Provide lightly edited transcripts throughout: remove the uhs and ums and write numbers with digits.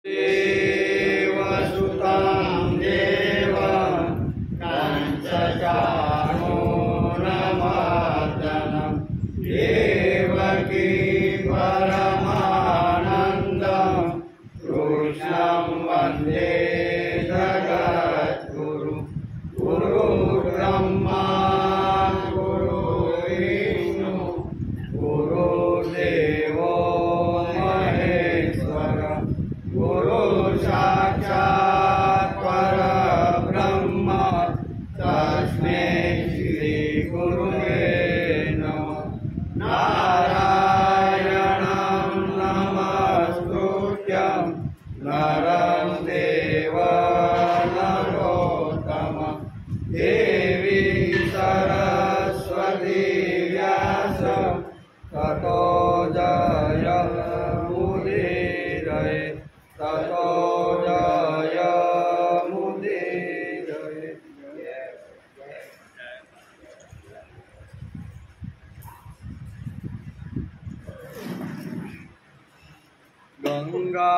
देवसुतां देवं कंसचाणूरमर्दनं देवकी परमानन्दं कृष्णं वन्दे जगद्गुरुं गुरुर्ब्रह्मा गुरुर्विष्णु गुरुर्देवो महेश्वरः गुरु साक्षात् परब्रह्म तस्मै श्री गुरुवे नमः। नारायणं नमस्कृत्यं नरं चैव नरोत्तमं देवी सरस्वती व्यासं ततो जयमुदीरये ततो जयमुदीरये। गंगा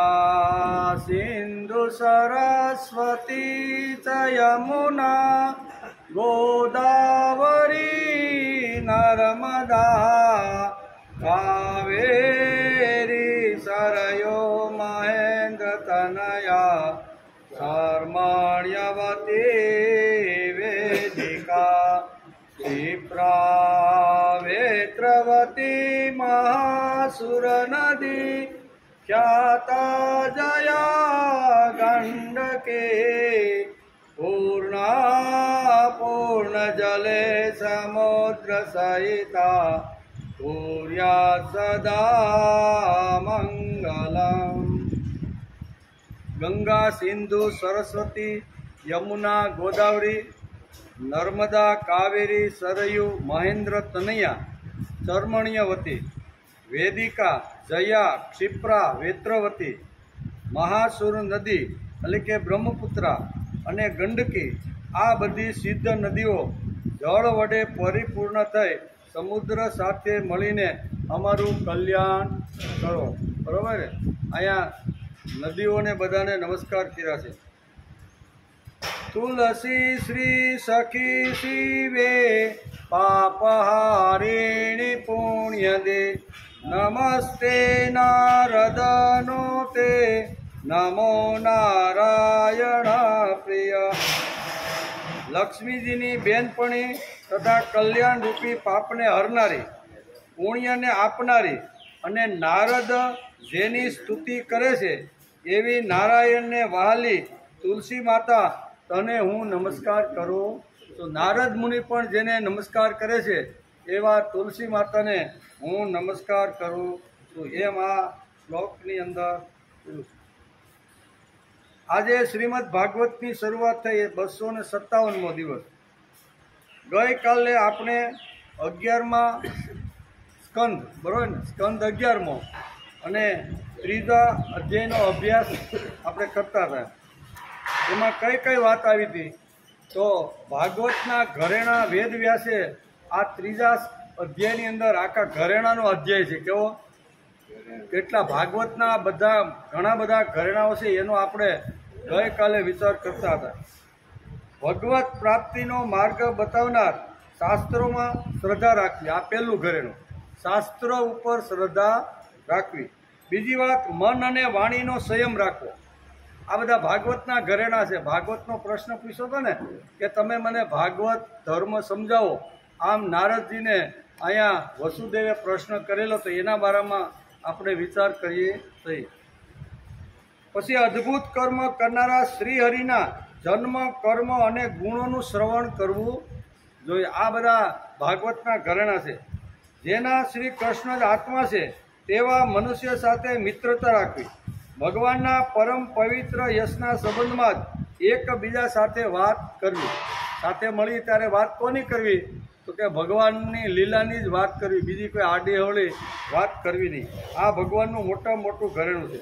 सिंधु सरस्वती च यमुना गोदावरी नर्मदा कावेरी सरयो महेन्द्रतनया कर्मण्यवती वेदिका क्षिप्रा वेत्रवती महासुरनदी ख्याता जया गंडके पूर्णा पूर्णजले समुद्र सहिता सूर्या सदा मंगलम्। गंगा सिंधु सरस्वती यमुना गोदावरी नर्मदा कावेरी सरयू महेन्द्र तनया चर्मण्यवती वेदिका जया क्षिप्रा वेत्रवती महासुर नदी એટલે કે બ્રહ્મપુત્રા અને ગંડકી આ બધી સિદ્ધ નદીઓ જળ વડે પરિપૂર્ણ થઈ સમુદ્ર સાથે મળીને અમારું કલ્યાણ કરો। બરોબર છે? અહીંયા નદીઓને બધાને નમસ્કાર કર્યા છે। तुलसी श्री सखी शिवे पापहारिणी पुण्यदे नमस्ते नारदनुते नमो नारायण प्रिय। लक्ष्मीजीनी बेनपणी तथा कल्याण रूपी पापने हरनारी पुण्यने आपनारी अने नारद जेनी स्तुति करे छे एवी नारायणने वहाली तुलसी माता तने हूँ नमस्कार करूँ। तो नारद मुनि पण जेने नमस्कार करे छे एवा तुलसी माता ने हूँ नमस्कार करूँ। तो एम आ श्लोकनी अंदर आजे श्रीमद भागवतनी शरूआत थई 257मो दिवस। गई काले आपणे 11मा स्कंद बरोबर ने स्कंद 11मो अने त्रीजा अध्यायनो अभ्यास आपणे करता था। एमां कई कई बात आई थी तो भागवतना घरेणा वेद व्यासे आ त्रीजा अध्यायनी अंदर आखा घरेणानो अध्याय छे। केवो કેટલા ભાગવતના બધા ઘણા બધા ઘરેણાઓ છે એનો આપણે ગઈકાલે વિચાર કરતા હતા। ભગવત પ્રાપ્તિનો માર્ગ બતાવનાર શાસ્ત્રોમાં શ્રદ્ધા રાખવી આ પહેલું ઘરેણું। શાસ્ત્રો ઉપર શ્રદ્ધા રાખવી। બીજી વાત મન અને વાણીનો સંયમ રાખવો। આ બધા ભાગવતના ઘરેણા છે। ભાગવતનો પ્રશ્ન પૂછ્યો હતો ને કે તમે મને ભાગવત ધર્મ સમજાવો। આમ નારદજીને અહીંયા વસુદેવે પ્રશ્ન કરેલો તો એના બારામાં આપણે વિચાર કરીએ છીએ। પછી અદ્ભુત કર્મ કરનારા શ્રીહરિના જન્મ કર્મ અને ગુણોનું શ્રવણ કરવું જોઈએ। આ બધા ભાગવતના ઘરેણા છે। જેના શ્રી કૃષ્ણ જ આત્મા છે તેવા મનુષ્ય સાથે મિત્રતા રાખવી। ભગવાનના પરમ પવિત્ર યશના સંબંધમાં જ એકબીજા સાથે વાત કરવી। સાથે મળી ત્યારે વાત કોની કરવી तो कि भगवाननी लीलानी ज बात करवी, बीजी कोई आडी अवળી बात करवी नहीं। आ भगवाननु मोटा मोटू घरेणुं छे।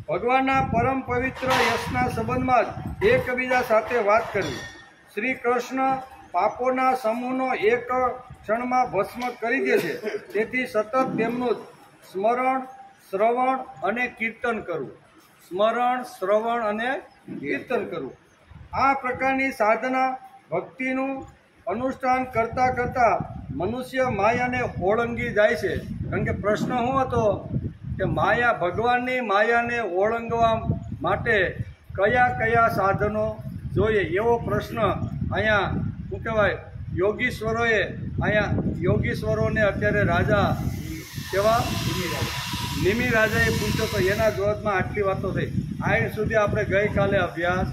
भगवानना परम पवित्र यशना संबंधमां ज एकबीजा साथे बात करवी। श्री कृष्ण पापोना समूहनो एक क्षणमां भस्म करी दे छे, तेथी सतत तेमनुं स्मरण श्रवण अने कीर्तन करवुं। સ્મરણ, શ્રવણ અને કીર્તન કરવું. આ પ્રકારની સાધના ભક્તિનું અનુષ્ઠાન કરતાં કરતાં મનુષ્ય માયાને ઓળંગી જાય છે. કારણ કે પ્રશ્ન શું હતો કે માયા, ભગવાનની માયાને ઓળંગવા માટે કયા કયા સાધનો જોઈએ, એવો પ્રશ્ન અહીંયા શું કહેવાય યોગીશ્વરોએ યોગીશ્વરોને અત્યારે રાજા કેવા નિમિ રાજાએ પૂછ્યો તો એના જવાબમાં આટલી વાતો થઈ. આ સુધી આપણે ગઈકાલે અભ્યાસ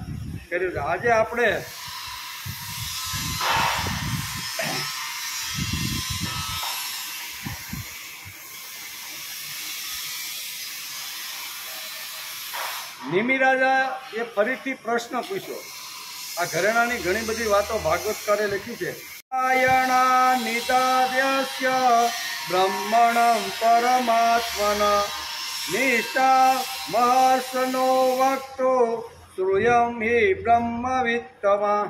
કર્યો છે. આજે આપણે નિમિ રાજા એ ફરીથી પ્રશ્ન પૂછ્યો. આ ઘરેણાની ઘણી બધી વાતો ભાગવતકારે લખી છે. નારાયણા નિદાદ્યસ્ય બ્રહ્મણં પરમાત્મન નિષ્ઠા મહર્ષનો વક્તો શ્રૂયં હિ બ્રહ્મવિત્તમા.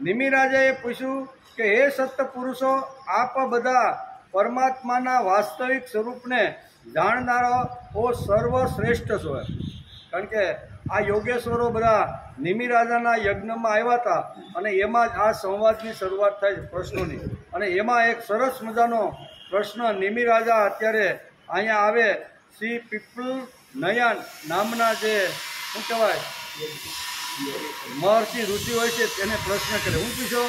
નિમિ રાજાએ પૂછ્યું કે હે સત્પુરુષો, આપ બધા પરમાત્માના વાસ્તવિક સ્વરૂપને જાણનારાઓ સર્વશ્રેષ્ઠ છો. કારણ કે આ યોગેશ્વરો બધા નિમિ રાજાના યજ્ઞમાં આવ્યા હતા અને એમાં જ આ સંવાદની શરૂઆત થાય છે પ્રશ્નોની. અને એમાં એક સરસ મજાનો પ્રશ્ન નિમિ રાજા અત્યારે અહીંયા આવે શ્રી પીપલ નયન નામના જે શું કહેવાય મહર્ષિ ઋષિ હોય છે તેને પ્રશ્ન કરે. હું પૂછો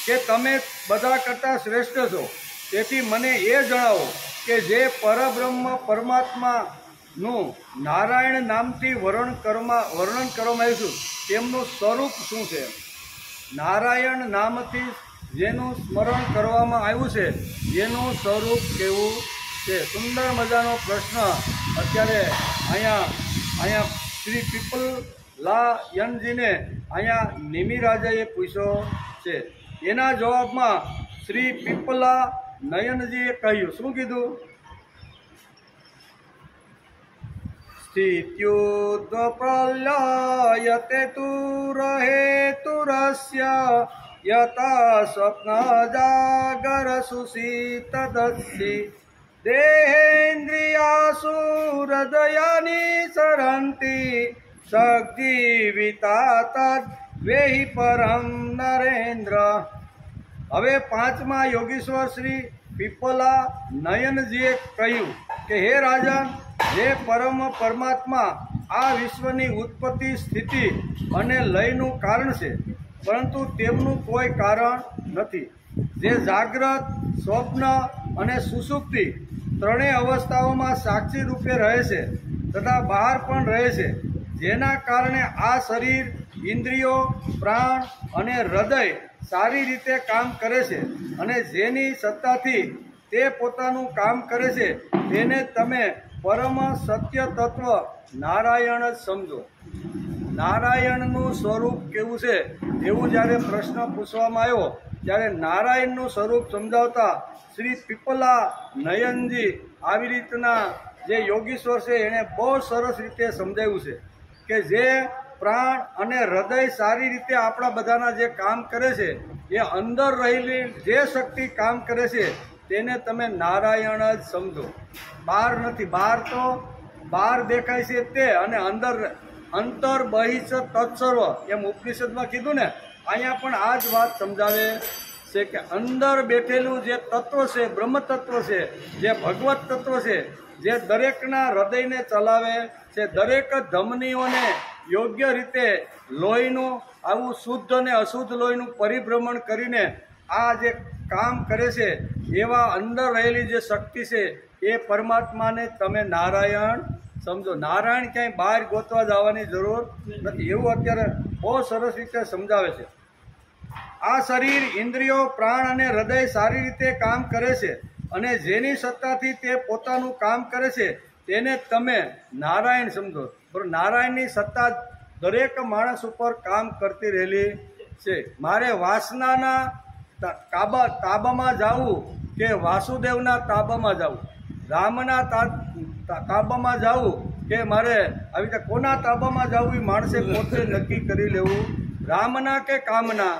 કે તમે બધા કરતાં શ્રેષ્ઠ છો, તેથી મને એ જણાવો કે જે પરબ્રહ્મ પરમાત્માનું નારાયણ નામથી વર્ણન કરવામાં આવ્યું છે તેમનું સ્વરૂપ શું છે? નારાયણ નામથી જેનું સ્મરણ કરવામાં આવ્યું છે એનું સ્વરૂપ કેવું છે? સુંદર મજાનો પ્રશ્ન અત્યારે અહીંયા શ્રી પીપલાયનજીને અહીંયા નિમિ રાજાએ પૂછ્યો છે. એના જવાબમાં શ્રી પીપલા નયનજીએ કહ્યું, શું કીધું? સ્થિત્યુદ્વપ્રલયતે તુरहेતુરસ્ય યતા સ્વપ્ન જાગર સુષિતદસ્સી દેહેન્દ્રિયાસુ હૃદયાની સરંતી સજીવિતા તદ વેહી પરમ નરેન્દ્ર. હવે પાંચમા યોગીશ્વર શ્રી પીપલા નયનજીએ કહ્યું કે હે રાજન, જે પરમાત્મા આ વિશ્વની ઉત્પત્તિ, સ્થિતિ અને લયનું કારણ છે, પરંતુ તેમનું કોઈ કારણ નથી. જે જાગ્રત, સ્વપ્ન અને સુષુપ્તિ ત્રણેય અવસ્થાઓમાં સાક્ષી રૂપે રહે છે તથા બહાર પણ રહે છે, જેના કારણે આ શરીર, ઇન્દ્રિયો, પ્રાણ અને હૃદય સારી રીતે કામ કરે છે અને જેની સત્તાથી તે પોતાનું કામ કરે છે, તેને તમે પરમ સત્ય તત્વ નારાયણ જ સમજો. નારાયણનું સ્વરૂપ કેવું છે એવું જ્યારે પ્રશ્ન પૂછવામાં આવ્યો ત્યારે નારાયણનું સ્વરૂપ સમજાવતા શ્રી પીપલા નયનજી આવી રીતના જે યોગીશ્વર છે એણે બહુ સરસ રીતે સમજાવ્યું છે કે જે પ્રાણ અને હૃદય સારી રીતે આપણા બધાના જે કામ કરે છે, એ અંદર રહેલી જે શક્તિ કામ કરે છે તેને તમે નારાયણ જ સમજો. બહાર નથી. બહાર તો બહાર દેખાય છે તે, અને અંતર બહિષ તત્સર્વ એમ ઉપનિષદમાં કીધું ને, અહીંયા પણ આ જ વાત સમજાવે છે કે અંદર બેઠેલું જે તત્વ છે, બ્રહ્મ તત્વ છે, જે ભગવત તત્વ છે, જે દરેકના હૃદયને ચલાવે છે, દરેક ધમનીઓને યોગ્ય રીતે લોહીનું આવું શુદ્ધ અને અશુદ્ધ લોહીનું પરિભ્રમણ કરીને આ જે કામ કરે છે, એવા અંદર રહેલી જે શક્તિ છે એ પરમાત્માને તમે નારાયણ સમજો. નારાયણ ક્યાંય બહાર ગોતવા જવાની જરૂર નથી, એવું અત્યારે બહુ સરસ રીતે સમજાવે છે. આ શરીર, ઇન્દ્રિયો, પ્રાણ અને હૃદય સારી રીતે કામ કરે છે અને જેની સત્તાથી તે પોતાનું કામ કરે છે તેને તમે નારાયણ સમજો. બરાબર? નારાયણની સત્તા દરેક માણસ ઉપર કામ કરતી રહેલી છે. મારે વાસનાના તાબામાં જવું કે વાસુદેવના તાબામાં જવું, રામના તાબામાં જવું કે મારે આવી રીતે કોના તાબામાં જવું, એ માણસે પોતે નક્કી કરી લેવું. રામના કે કામના,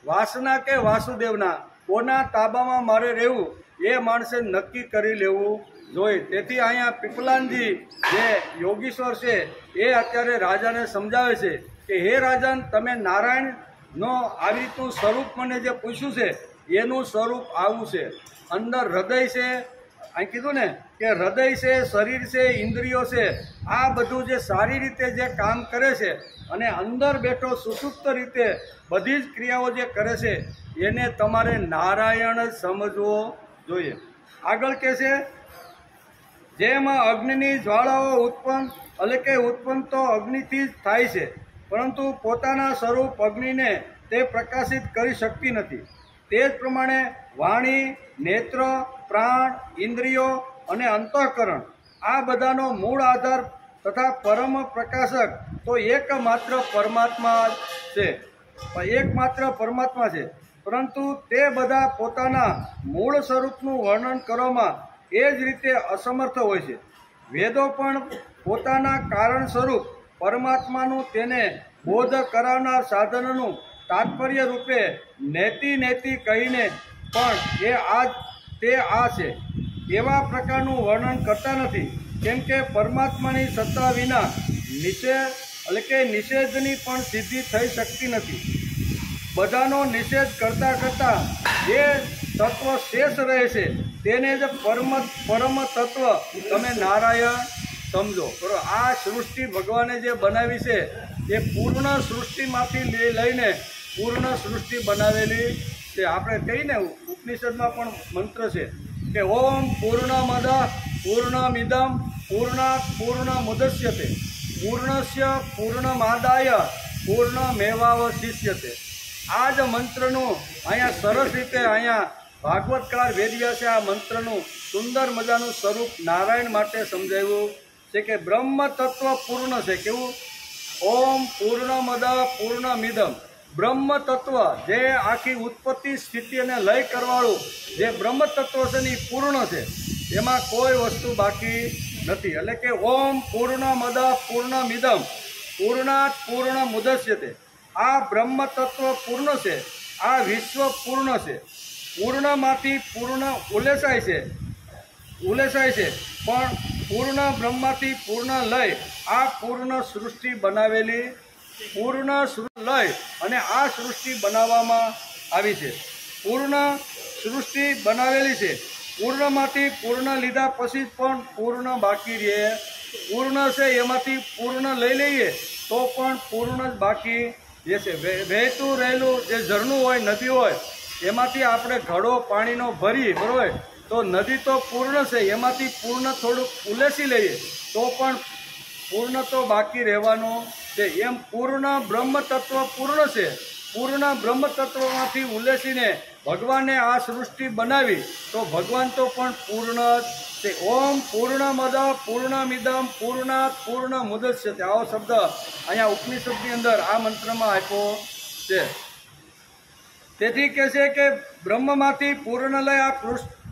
વાસના કે વાસુદેવના, કોના તાબામાં મારે રહેવું એ માણસે નક્કી કરી લેવું જોઈએ। તેથી અહીંયા પીપલાનજી જે યોગીશ્વર છે એ અત્યારે રાજાને સમજાવે છે કે હે રાજન, તમે નારાયણનો આવી રીતનું સ્વરૂપ મને જે પૂછ્યું છે એનું સ્વરૂપ આવું છે। અંદર હૃદય છે, અહીં કીધું ને કે હૃદય છે, શરીર છે, ઇન્દ્રિયો છે, આ બધું જે સારી રીતે જે કામ કરે છે અને અંદર બેઠો સુસુપ્ત રીતે બધી જ ક્રિયાઓ જે કરે છે એને તમારે નારાયણ જ સમજવો જોઈએ। આગળ કહે છે, જેમાં અગ્નિની જ્વાળાઓ ઉત્પન્ન તો અગ્નિથી જ થાય છે, પરંતુ પોતાના સ્વરૂપ અગ્નિને તે પ્રકાશિત કરી શકતી નથી। તે જ પ્રમાણે વાણી, નેત્ર, પ્રાણ, ઇન્દ્રિયો અને અંતઃકરણ આ બધાનો મૂળ આધાર તથા પરમ પ્રકાશક તો એકમાત્ર પરમાત્મા છે, પરંતુ તે બધા પોતાના મૂળ સ્વરૂપનું વર્ણન કરવામાં એ જ રીતે અસમર્થ હોય છે। વેદો પણ પોતાના કારણ સ્વરૂપ પરમાત્માનું તેને બોધ કરાવનાર સાધનનું તાત્પર્ય રૂપે નેતિ કહીને પણ તે આ છે એવા પ્રકારનું વર્ણન કરતા નથી, કેમ કે પરમાત્માની સત્તા વિના નિષેધની પણ સિદ્ધિ થઈ શકતી નથી। બધાનો નિષેધ કરતા જે તત્વ શેષ રહે છે તેને જ પરમ તત્વ તમે નારાયણ સમજો। બરાબર, આ સૃષ્ટિ ભગવાને જે બનાવી છે એ પૂર્ણ સૃષ્ટિમાંથી લઈને પૂર્ણ સૃષ્ટિ બનાવેલી છે। આપણે કહીને ઉપનિષદમાં પણ મંત્ર છે કે ઓમ પૂર્ણમદ પૂર્ણમિદમ પૂર્ણાત પૂર્ણમુદચ્યતે પૂર્ણસ્ય પૂર્ણમાદાય પૂર્ણમેવાવશિષ્યતે। આ જ મંત્રનું અહીંયા સરસ રીતે અહીંયા ભાગવતકાર વેદવ્યાસે આ મંત્રનું સુંદર મજાનું સ્વરૂપ નારાયણ માટે સમજાવ્યું છે કે બ્રહ્મ તત્વ પૂર્ણ છે। કેવું? ઓમ પૂર્ણમદ પૂર્ણમિદમ, બ્રહ્મ તત્વ જે આખી ઉત્પત્તિ સ્થિતિ અને લય કરવાળું જે બ્રહ્મ તત્વ છે ને એ પૂર્ણ છે, એમાં કોઈ વસ્તુ બાકી નથી। એટલે કે ઓમ પૂર્ણમદ પૂર્ણમિદમ પૂર્ણાત પૂર્ણમુદચ્યતે, આ બ્રહ્મ તત્વ પૂર્ણ છે, આ વિશ્વ પૂર્ણ છે, પૂર્ણમાંથી પૂર્ણ ઉલેસાય છે, પણ પૂર્ણ બ્રહ્મમાંથી પૂર્ણ લય આ પૂર્ણ સૃષ્ટિ બનાવેલી, પૂર્ણ લય અને આ સૃષ્ટિ બનાવવામાં આવી છે। પૂર્ણ સૃષ્ટિ બનાવેલી છે, પૂર્ણમાંથી પૂર્ણ લીધા પછી પણ પૂર્ણ બાકી રહે, પૂર્ણ છે એમાંથી પૂર્ણ લઈ લઈએ તો પણ પૂર્ણ જ બાકી રહેશે। વહેતું રહેલું જે ઝરણું હોય, નદી હોય, એમાંથી આપણે ઘડો પાણીનો ભરી, બરોબર, તો નદી તો પૂર્ણ છે, એમાંથી પૂર્ણ થોડુંક ઉલેસી લઈએ તો પણ પૂર્ણ તો બાકી રહેવાનું છે। એમ પૂર્ણ બ્રહ્મ તત્વ પૂર્ણ છે, પૂર્ણ બ્રહ્મ તત્વમાંથી ઉલેસીને ભગવાને આ સૃષ્ટિ બનાવી તો ભગવાન તો પણ પૂર્ણ જ છે। ઓમ પૂર્ણમદ પૂર્ણમિદમ પૂર્ણાત પૂર્ણમુદચ્યતે, આવો શબ્દ અહીંયા ઉપનિષદની અંદર આ મંત્રમાં આપ્યો છે। તેથી કહે છે કે બ્રહ્મમાંથી પૂર્ણ લઈ આ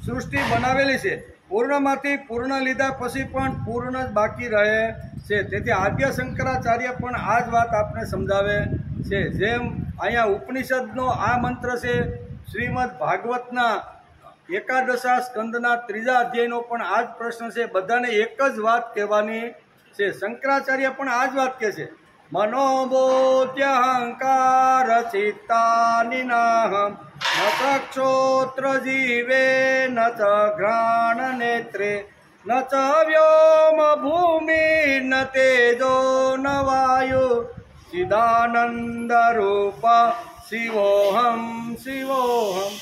સૃષ્ટિ બનાવેલી છે, પૂર્ણમાંથી પૂર્ણ લીધા પછી પણ પૂર્ણ જ બાકી રહે છે। તેથી આદ્ય શંકરાચાર્ય પણ આ જ વાત આપને સમજાવે છે। જેમ અહીંયા ઉપનિષદનો આ મંત્ર છે, શ્રીમદ ભાગવતના એકાદશા સ્કંદના 3જા અધ્યાયનો પણ આ જ પ્રશ્ન છે, બધાને એક જ વાત કહેવાની છે। શંકરાચાર્ય પણ આ જ વાત કહે છે, મનોબોધ્યહંકાર ચિત્તાનિનાહમ ન ચક્ષોત્ર જીવે ન ચ ઘ્રાણ નેત્રે ન ચ વ્યોમ ભૂમિ ન તેજો ન વાયુ ચિદાનંદ રૂપ શિવોહમ શિવોહમ।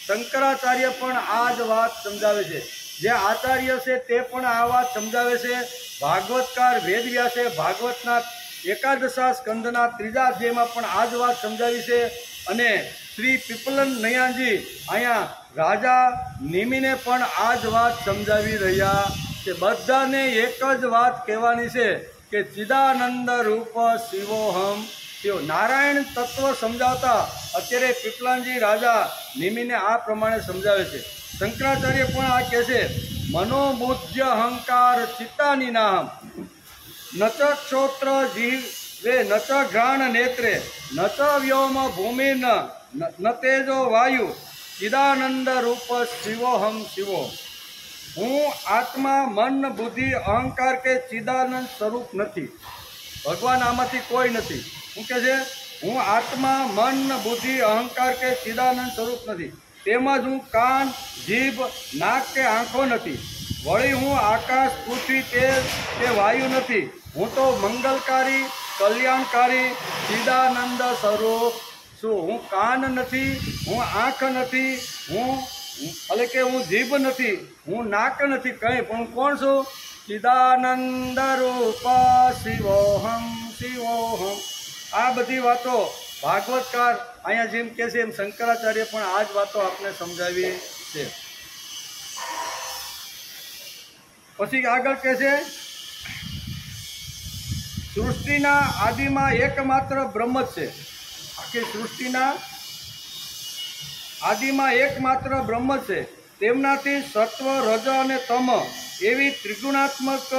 શંકરાચાર્ય પણ આ જ વાત સમજાવે છે, જે આચાર્ય છે તે પણ આ વાત સમજાવે છે। ભાગવતકાર વેદવ્યાસે ભાગવતના એકાદશા સ્કંદના 3જા અધ્યાયમાં પણ આ જ વાત સમજાવી છે, અને શ્રી પીપલન નૈયાજી અહીંયા રાજા નિમિને પણ આ જ વાત સમજાવી રહ્યા છે। બધાને એક જ વાત કહેવાની છે કે ચિદાનંદ રૂપ શિવોહમ શિવ। નારાયણ તત્વ સમજાવતા અત્યારે પીપલાનજી રાજા નિમિને આ પ્રમાણે સમજાવે છે। શંકરાચાર્ય પણ આ કહે છે, મનોબુદ્ધ્ય અહંકાર ચિત્તાનિનાહમ ન ચ ક્ષોત્ર જીવે ન ચ ઘ્રાણ નેત્રે ન ચ વ્યોમ ભૂમિ ન તેજો વાયુ ચિદાનંદ રૂપ શિવોહમ શિવો. હું આત્મા, મન, બુદ્ધિ, અહંકાર કે ચિદાનંદ સ્વરૂપ નથી. ભગવાન આમાંથી કોઈ નથી. શું કહે છે? હું આત્મા, મન, બુદ્ધિ, અહંકાર કે ચિદાનંદ સ્વરૂપ નથી. તેમજ હું કાન, જીભ, નાક કે આંખો નથી. વળી હું આકાશ, પૃથ્વી, તેજ કે વાયુ નથી. હું તો મંગલકારી, કલ્યાણકારી, ચિદાનંદ સ્વરૂપ છું. હું કાન નથી, હું આંખ નથી, એટલે કે હું જીભ નથી, હું નાક નથી, કંઈ પણ હું કોણ છું? ચિદાનંદ રૂપ શિવોહમ શિવોહમ. આ બધી વાતો ભાગવતકાર અહીંયા જેમ કહે છે એમ શંકરાચાર્ય પણ આ જ વાતો આપણે સમજાવી છે. પછી આગળ કહે છે, સૃષ્ટિના આદિમાં એકમાત્ર બ્રહ્મ જ છે. આખી સૃષ્ટિના આદિમાં એકમાત્ર બ્રહ્મ છે. તેમનાથી સત્વ, રજ અને તમ એવી ત્રિગુણાત્મક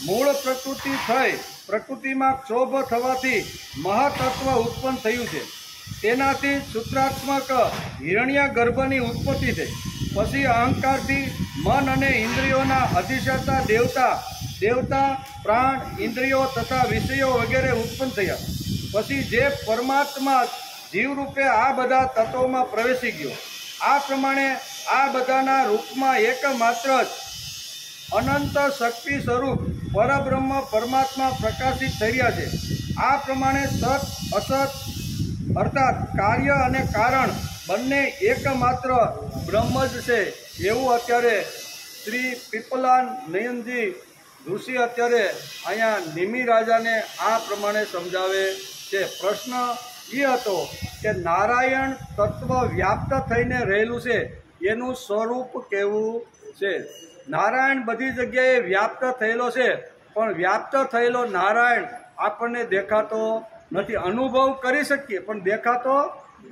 મૂળ પ્રકૃતિ થઈ. પ્રકૃતિમાં ક્ષોભ થવાથી મહાતત્વ ઉત્પન્ન થયું છે. તેનાથી સૂત્રાત્મક હિરણ્ય ગર્ભની ઉત્પત્તિ થઈ. પછી અહંકારથી મન અને ઇન્દ્રિયોના અધિષ્ઠાતા દેવતા, પ્રાણ, ઇન્દ્રિયો તથા વિષયો વગેરે ઉત્પન્ન થયા. પછી જે પરમાત્મા જીવરૂપે આ બધા તત્વોમાં પ્રવેશી ગયો. આ પ્રમાણે આ બધાના રૂપમાં એકમાત્ર જ અનંત શક્તિ સ્વરૂપ પરબ્રહ્મ પરમાત્મા પ્રકાશિત થઈ રહ્યા છે. આ પ્રમાણે સત અસત અર્થાત કાર્ય અને કારણ બંને એકમાત્ર બ્રહ્મ જ છે એવું અત્યારે શ્રી પીપલાન નયનજી ઋષિ અત્યારે અહીંયા નિમિ રાજાને આ પ્રમાણે સમજાવે છે. પ્રશ્ન એ હતો કે નારાયણ તત્વ વ્યાપ્ત થઈને રહેલું છે, એનું સ્વરૂપ કેવું છે? નારાયણ બધી જગ્યાએ વ્યાપ્ત થયેલો છે, પણ વ્યાપ્ત થયેલો નારાયણ આપણને દેખાતો નથી. અનુભવ કરી શકીએ પણ દેખાતો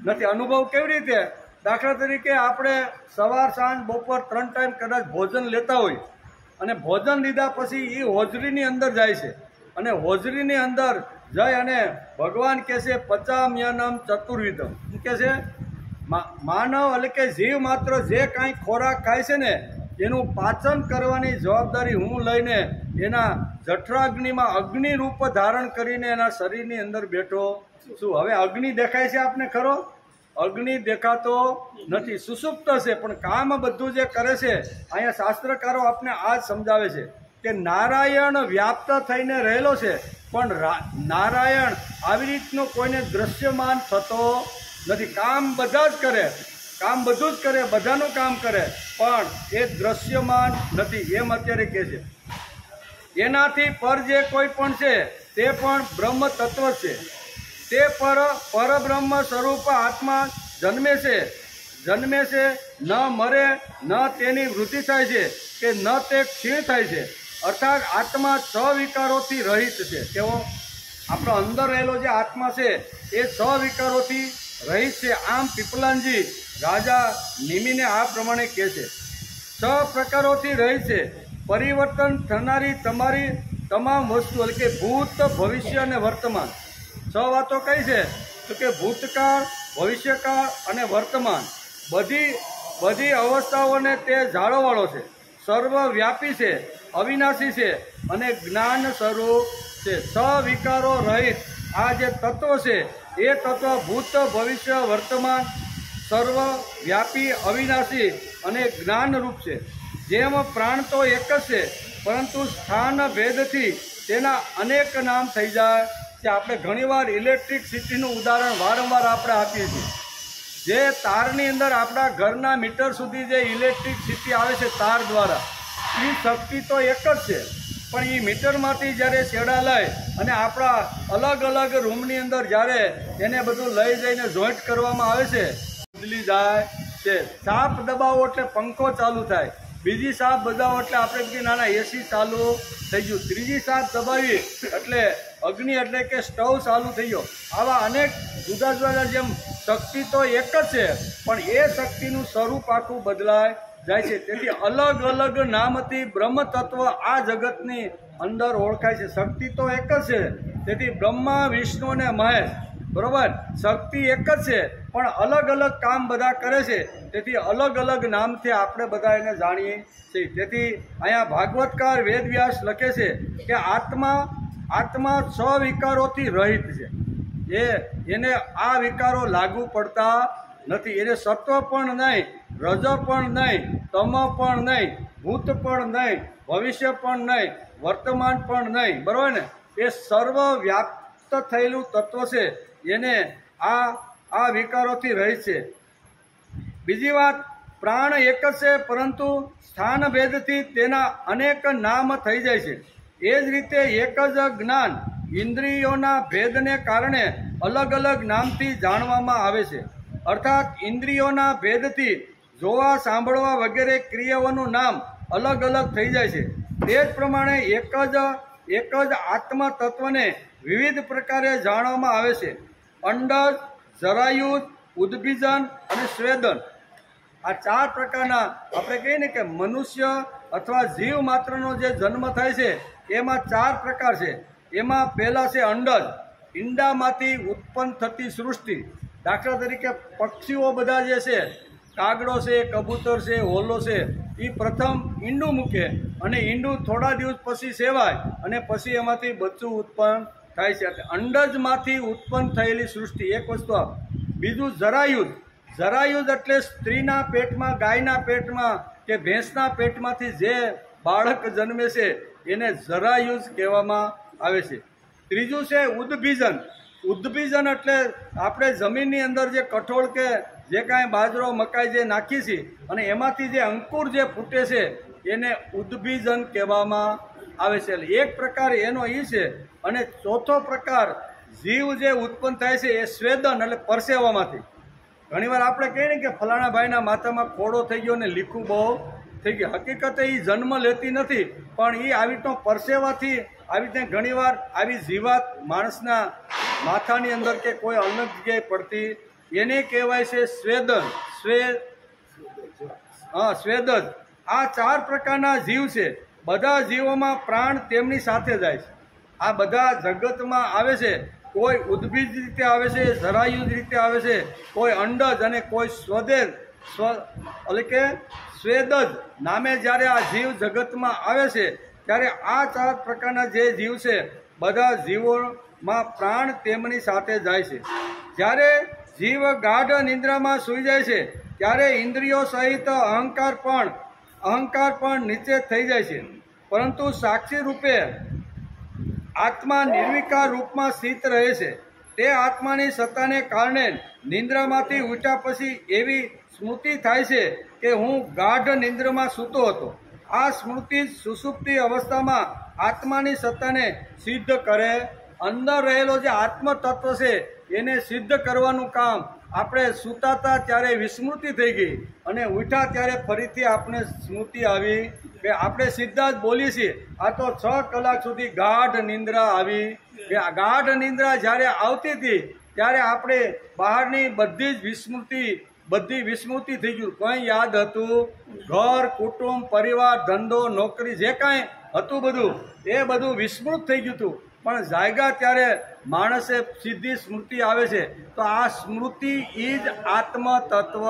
નથી. અનુભવ કેવી રીતે? દાખલા તરીકે આપણે સવાર, સાંજ, બપોર 3 ટાઈમ કદાચ ભોજન લેતા હોય અને ભોજન લીધા પછી એ હોજરીની અંદર જાય છે અને હોજરીની અંદર જઈ અને ભગવાન કહે છે પચામ્યનમ ચતુર્વિધમ. શું કહે છે? માનવ એટલે કે જીવ માત્ર જે કાંઈ ખોરાક ખાય છે ને એનું પાચન કરવાની જવાબદારી હું લઈને એના જઠરાગ્નિમાં અગ્નિ રૂપ ધારણ કરીને એના શરીરની અંદર બેઠો છું. હવે અગ્નિ દેખાય છે આપને ખરો? અગ્નિ દેખાતો નથી, સુષુપ્ત છે, પણ કામ બધું જે કરે છે અહીંયા શાસ્ત્રકારો આપને આ જ સમજાવે છે કે નારાયણ વ્યાપ્ત થઈને રહેલો છે, પણ નારાયણ આવી રીતનો કોઈને દ્રશ્યમાન થતો નથી. કામ બધા જ કરે, કામ બધું જ કરે, બધાનું કામ કરે, પણ એ દ્રશ્યમાન નથી એમ અત્યારે કહે છે. એનાથી પર જે કોઈ પણ છે તે પણ બ્રહ્મ તત્વ છે. તે પરબ્રહ્મ સ્વરૂપ આત્મા જન્મે છે, ન મરે, ન તેની વૃદ્ધિ થાય છે કે ન તે ક્ષીણ થાય છે. અર્થાત આત્મા 6 વિકારોથી રહિત છે. તેઓ આપણો અંદર રહેલો જે આત્મા છે એ 6 વિકારોથી રહિત છે. આમ પીપલાનજી રાજા નિમિને આ પ્રમાણે કહે છે. 6 પ્રકારોથી રહિત છે. પરિવર્તન થનારી તમારી તમામ વસ્તુ એટલે કે ભૂત, ભવિષ્ય અને વર્તમાન. 6 વાતો કઈ છે? તો કે ભૂતકાળ, ભવિષ્યકાળ અને વર્તમાન બધી અવસ્થાઓને તે જાળવવાળો છે. સર્વવ્યાપી છે, અવિનાશી છે અને જ્ઞાન સ્વરૂપ છે. 6 વિકારો રહિત આ જે તત્વ છે એ તત્વ ભૂત, ભવિષ્ય, વર્તમાન, સર્વવ્યાપી, અવિનાશી અને જ્ઞાનરૂપ છે. જેમ પ્રાણ તો એક જ છે, પરંતુ સ્થાન ભેદથી તેના અનેક નામ થઈ જાય છે. આપણે ઘણીવાર ઇલેક્ટ્રિસિટીનું ઉદાહરણ વારંવાર આપણે આપીએ છીએ. જે તારની અંદર આપણા ઘરના મીટર સુધી જે ઇલેક્ટ્રિસિટી આવે છે તાર દ્વારા, એ શક્તિ તો એક જ છે, પણ એ મીટરમાંથી જ્યારે છેડા લઈ અને આપણા અલગ અલગ રૂમની અંદર જ્યારે એને બધું લઈ જઈને જોઈન્ટ કરવામાં આવે છે, બદલી જાય છે. સાપ દબાવો એટલે પંખો ચાલુ થાય, બીજી સાપ દબાવો એટલે આપણે કહીએ નાના એસી ચાલુ થઈ ગયું, ત્રીજી સાપ દબાવી એટલે અગ્નિ એટલે કે સ્ટવ ચાલુ થઈ ગયો. આવા અનેક જુદા જુદા જેમ શક્તિ તો એક જ છે, પણ એ શક્તિનું સ્વરૂપ આખું બદલાય જાય છે. તેથી અલગ અલગ નામથી બ્રહ્મ તત્વ આ જગતની અંદર ઓળખાય છે. શક્તિ તો એક જ છે, તેથી બ્રહ્મા, વિષ્ણુ અને મહેશ, બરોબર, શક્તિ એક જ છે, પણ અલગ અલગ કામ બધા કરે છે, તેથી અલગ અલગ નામથી આપણે બધા એને જાણીએ છીએ. તેથી અહીંયા ભાગવતકાર વેદવ્યાસ લખે છે કે આત્મા 6 વિકારોથી રહિત છે. એને આ વિકારો લાગુ પડતા નથી. એને સત્વ પણ નહીં, રજ પણ નહીં, તમ પણ નહીં, ભૂત પણ નહીં, ભવિષ્ય પણ નહીં, વર્તમાન પણ નહીં. બરોબર ને? એ સર્વ વ્યાપ્ત થયેલું તત્વ છે. એને આ વિકારોથી રહિત છે. બીજી વાત, પ્રાણ એક જ છે, પરંતુ સ્થાન ભેદથી તેના અનેક નામ થઈ જાય છે. એ જ રીતે એક જ જ્ઞાન ઇન્દ્રિયોના ભેદને કારણે અલગ અલગ નામથી જાણવામાં આવે છે. અર્થાત ઇન્દ્રિયોના ભેદથી જોવા, સાંભળવા વગેરે ક્રિયાઓનું નામ અલગ અલગ થઈ જાય છે. તે જ પ્રમાણે એક જ આત્મ તત્વને વિવિધ પ્રકારે જાણવામાં આવે છે. અંડજ, જરાયુજ, ઉદબીજન અને સ્વેદન, આ 4 પ્રકારના આપણે કહીએ ને કે મનુષ્ય અથવા જીવ માત્રનો જે જન્મ થાય છે એમાં 4 પ્રકાર છે. એમાં પહેલા છે અંડજ, ઈંડામાંથી ઉત્પન્ન થતી સૃષ્ટિ. દાખલા તરીકે પક્ષીઓ બધા જે છે, કાગડો છે, કબૂતર છે, હોલો છે, એ પ્રથમ ઈંડું મૂકે અને ઈંડું થોડા દિવસ પછી સેવાય અને પછી એમાંથી બચ્ચું ઉત્પન્ન થાય છે. અંડજમાંથી ઉત્પન્ન થયેલી સૃષ્ટિ એક વસ્તુ. બીજું જરાયુજ એટલે સ્ત્રીના પેટમાં, ગાયના પેટમાં કે ભેંસના પેટમાંથી જે બાળક જન્મે છે એને જરાયુજ કહેવામાં આવે છે. ત્રીજું છે ઉદબીજન એટલે આપણે જમીનની અંદર જે કઠોળ કે જે કાંઈ બાજરો, મકાઈ જે નાખી છે અને એમાંથી જે અંકુર જે ફૂટે છે એને ઉદબીજન કહેવામાં આવે છે. એટલે એક પ્રકાર એનો એ છે. અને ચોથો પ્રકાર જીવ જે ઉત્પન્ન થાય છે એ સ્વેદન એટલે પરસેવામાંથી. ઘણીવાર આપણે કહીએ ને કે ફલાણા ભાઈના માથામાં ખોડો થઈ ગયો ને લીખું બહુ થઈ ગયું. હકીકતે એ જન્મ લેતી નથી, પણ એ આવી રીતનો પરસેવાથી આવી રીતે ઘણીવાર આવી જીવાત માણસના માથાની અંદર કે કોઈ અલગ જગ્યાએ પડતી, એને કહેવાય છે સ્વેદન. સ્વેદજ. આ 4 પ્રકારના જીવ છે. બધા જીવોમાં પ્રાણ તેમની સાથે જાય છે. આ બધા જગતમાં આવે છે. કોઈ ઉદ્ભીજ રીતે આવે છે, જરાયુજ રીતે આવે છે, કોઈ અંડજ અને કોઈ એટલે કે સ્વેદજ નામે જ્યારે આ જીવ જગતમાં આવે છે ત્યારે આ 4 પ્રકારના જે જીવ છે બધા જીવોમાં પ્રાણ તેમની સાથે જાય છે. જ્યારે જીવ ગાઢ નિંદ્રામાં સૂઈ જાય છે ત્યારે ઇન્દ્રિયો સહિત અહંકાર પણ નીચે થઈ જાય છે. પરંતુ સાક્ષી રૂપે આત્મા નિર્વિકાર રૂપમાં સ્થિત રહે છે. તે આત્માની સત્તાને કારણે નિંદ્રામાંથી ઉઠ્યા પછી એવી સ્મૃતિ થાય છે કે હું ગાઢ નિંદ્રમાં સૂતો હતો. આ સ્મૃતિ સુષુપ્તિ અવસ્થામાં આત્માની સત્તાને સિદ્ધ કરે. અંદર રહેલો જે આત્મ તત્વ છે એને સિદ્ધ કરવાનું કામ આપણે સૂતા હતા ત્યારે વિસ્મૃતિ થઈ ગઈ અને ઉઠ્યા ત્યારે ફરીથી આપણે સ્મૃતિ આવી કે આપણે સીધા જ બોલીએ છીએ આ તો 6 કલાક સુધી ગાઢ નિંદ્રા આવી. ગાઢ નિંદ્રા જ્યારે આવતી હતી ત્યારે આપણે બહારની બધી વિસ્મૃતિ થઈ ગયું. કંઈ યાદ હતું? ઘર, કુટુંબ, પરિવાર, ધંધો, નોકરી જે કાંઈ હતું બધું એ બધું વિસ્મૃત થઈ ગયું હતું. પણ જાગ્યા ત્યારે માણસે સીધી સ્મૃતિ આવે છે. તો આ સ્મૃતિ એ જ આત્મ તત્વ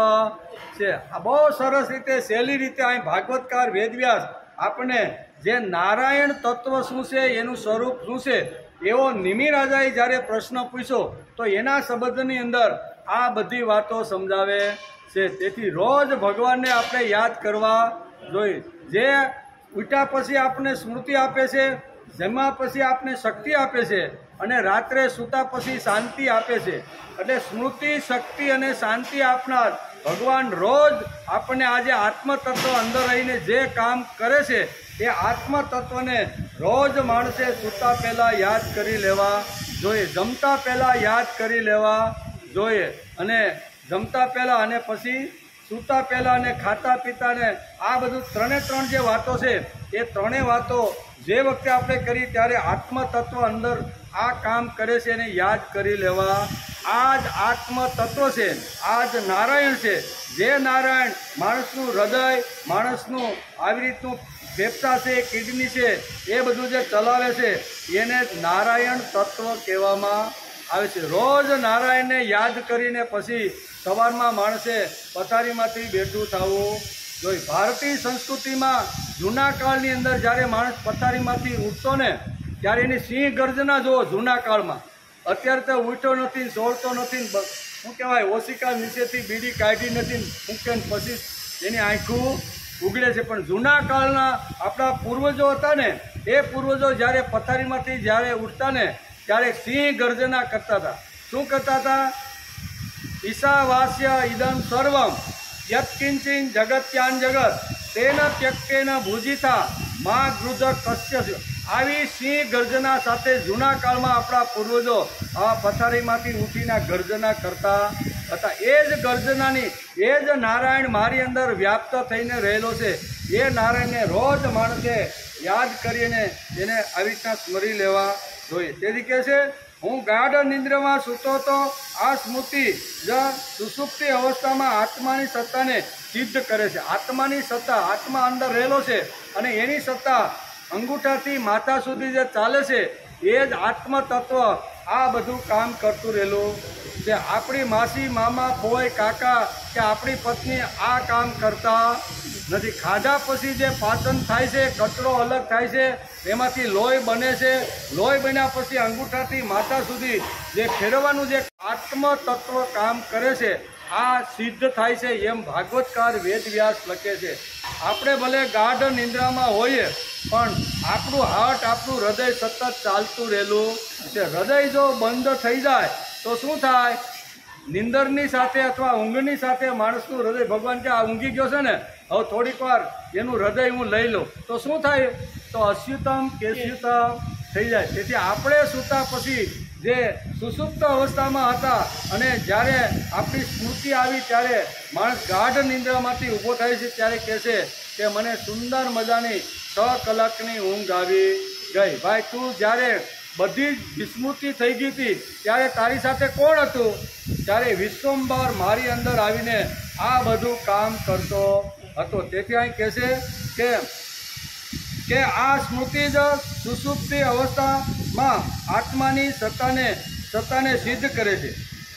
છે. આ બહુ સરસ રીતે સહેલી રીતે અહીં ભાગવતકાર વેદવ્યાસ આપણને જે નારાયણ તત્વ શું છે, એનું સ્વરૂપ શું છે, એવો નિમિ રાજાએ જ્યારે પ્રશ્ન પૂછ્યો તો એના સંબંધની અંદર આ બધી વાતો સમજાવે છે. તેથી રોજ ભગવાનને આપણે યાદ કરવા જોઈએ. જે ઉઠ્યા પછી આપણને સ્મૃતિ આપે છે, જમ્યા પછી આપને શક્તિ આપે છે અને રાત્રે સૂતા પછી શાંતિ આપે છે. એટલે સ્મૃતિ, શક્તિ અને શાંતિ આપનાર ભગવાન રોજ આપણને આજે આત્મતત્વ અંદર રહીને જે કામ કરે છે એ આત્મતત્વને રોજ માણસે સૂતા પહેલાં યાદ કરી લેવા જોઈએ, જમતા પહેલાં યાદ કરી લેવા જોઈએ. અને જમતા પહેલાં અને પછી સૂતા પહેલાં અને ખાતા પીતાને આ બધું 3 જે વાતો છે એ 3 વાતો જે વખતે આપણે કરી ત્યારે આત્મતત્વ અંદર આ કામ કરે છે એને યાદ કરી લેવા. આ જ આત્મતત્વ છે, આ જ નારાયણ છે. જે નારાયણ માણસનું હૃદય, માણસનું આવી રીતનું ફેફસા છે, કિડની છે, એ બધું જે ચલાવે છે એને જ નારાયણ તત્વ કહેવામાં આવે છે. રોજ નારાયણને યાદ કરીને પછી સવારમાં માણસે પથારીમાંથી બેઠું થવું જોઈએ. ભારતીય સંસ્કૃતિમાં જૂના કાળની અંદર જ્યારે માણસ પથારીમાંથી ઉઠતો ને ત્યારે એની સિંહ ગર્જના જુઓ જૂના કાળમાં. અત્યારે તો ઉઠ્યો નથી, સોળતો નથી, શું કહેવાય, ઓશિકા નીચેથી બીડી કાઢી નથી, મૂકે પછી એની આંખું ઉગડે છે. પણ જૂના કાળના આપણા પૂર્વજો હતા ને, એ પૂર્વજો જ્યારે પથારીમાંથી જ્યારે ઉઠતા ને ત્યારે સિંહ ગર્જના કરતા હતા. શું કરતા હતા? ઈશાવાસ્ય ઇદમ સર્વમ યત્કિંચિન જગત્યાન જગત તેન ત્યક્તેન ભુજિતા મા ગૃધ કસ્ય. આવી સિંહ ગર્જના સાથે જૂના કાળમાં આપણા પૂર્વજો આ પથારીમાંથી ઉઠીને ગર્જના કરતા હતા. એ જ ગર્જનાની એ જ નારાયણ મારી અંદર વ્યાપ્ત થઈને રહેલો છે. એ નારાયણને રોજ માણસે યાદ કરીને એને આવી રીતના સ્મરી લેવા જોઈએ. તેથી કહે છે, હું ગાઢ નિંદ્રમાં સૂતો તો આ સ્મૃતિ જ સુષુપ્તિ અવસ્થામાં આત્માની સત્તાને સિદ્ધ કરે છે. આત્માની સત્તા, આત્મા અંદર રહેલો છે અને એની સત્તા અંગૂઠાથી માથા સુધી જે ચાલે છે એ જ આત્મ તત્વ આ બધું કામ કરતું રહેલું છે. આપણી માસી, મામા, ફોઈ, કાકા કે આપણી પત્ની આ કામ કરતા નથી. ખાધા પછી જે પાચન થાય છે, કચરો અલગ થાય છે, એમાંથી લોહી બને છે. લોહી બન્યા પછી અંગૂઠાથી માથા સુધી જે ફેરવવાનું જે આત્મ તત્વ કામ કરે છે આ સિદ્ધ થાય છે એમ ભાગવતકાર વેદવ્યાસ લખે છે. આપણે ભલે ગાઢ નિંદ્રામાં હોઈએ પણ આપણું હાર્ટ, આપણું હૃદય સતત ચાલતું રહેલું છે. હૃદય જો બંધ થઈ જાય તો શું થાય? નિંદરની સાથે અથવા ઊંઘની સાથે માણસનું હૃદય, ભગવાન કે આ ઊંઘી ગયો છે ને, હવે થોડીક વાર એનું હૃદય હું લઈ લઉં તો શું થાય? તો અસ્યુતમ કેસ્યુતમ થઈ જાય. તેથી આપણે સૂતા પછી જે સુષુપ્ત અવસ્થામાં હતા અને જ્યારે આપણી સ્મૃતિ આવી ત્યારે માણસ ગાઢ નિંદ્રામાંથી ઊભો થાય છે ત્યારે કહે છે કે મને સુંદર મજાની 6 કલાકની ઊંઘ આવી ગઈ. ભાઈ, તું જ્યારે બધી જ વિસ્મૃતિ થઈ ગઈ હતી ત્યારે તારી સાથે કોણ હતું? ત્યારે વિશ્વંભર મારી અંદર આવીને આ બધું કામ કરતો હતો. તેથી અહીં કહે છે કે આ સ્મૃતિ જ સુષુપ્તિ અવસ્થામાં આત્માની સત્તાને સિદ્ધ કરે છે.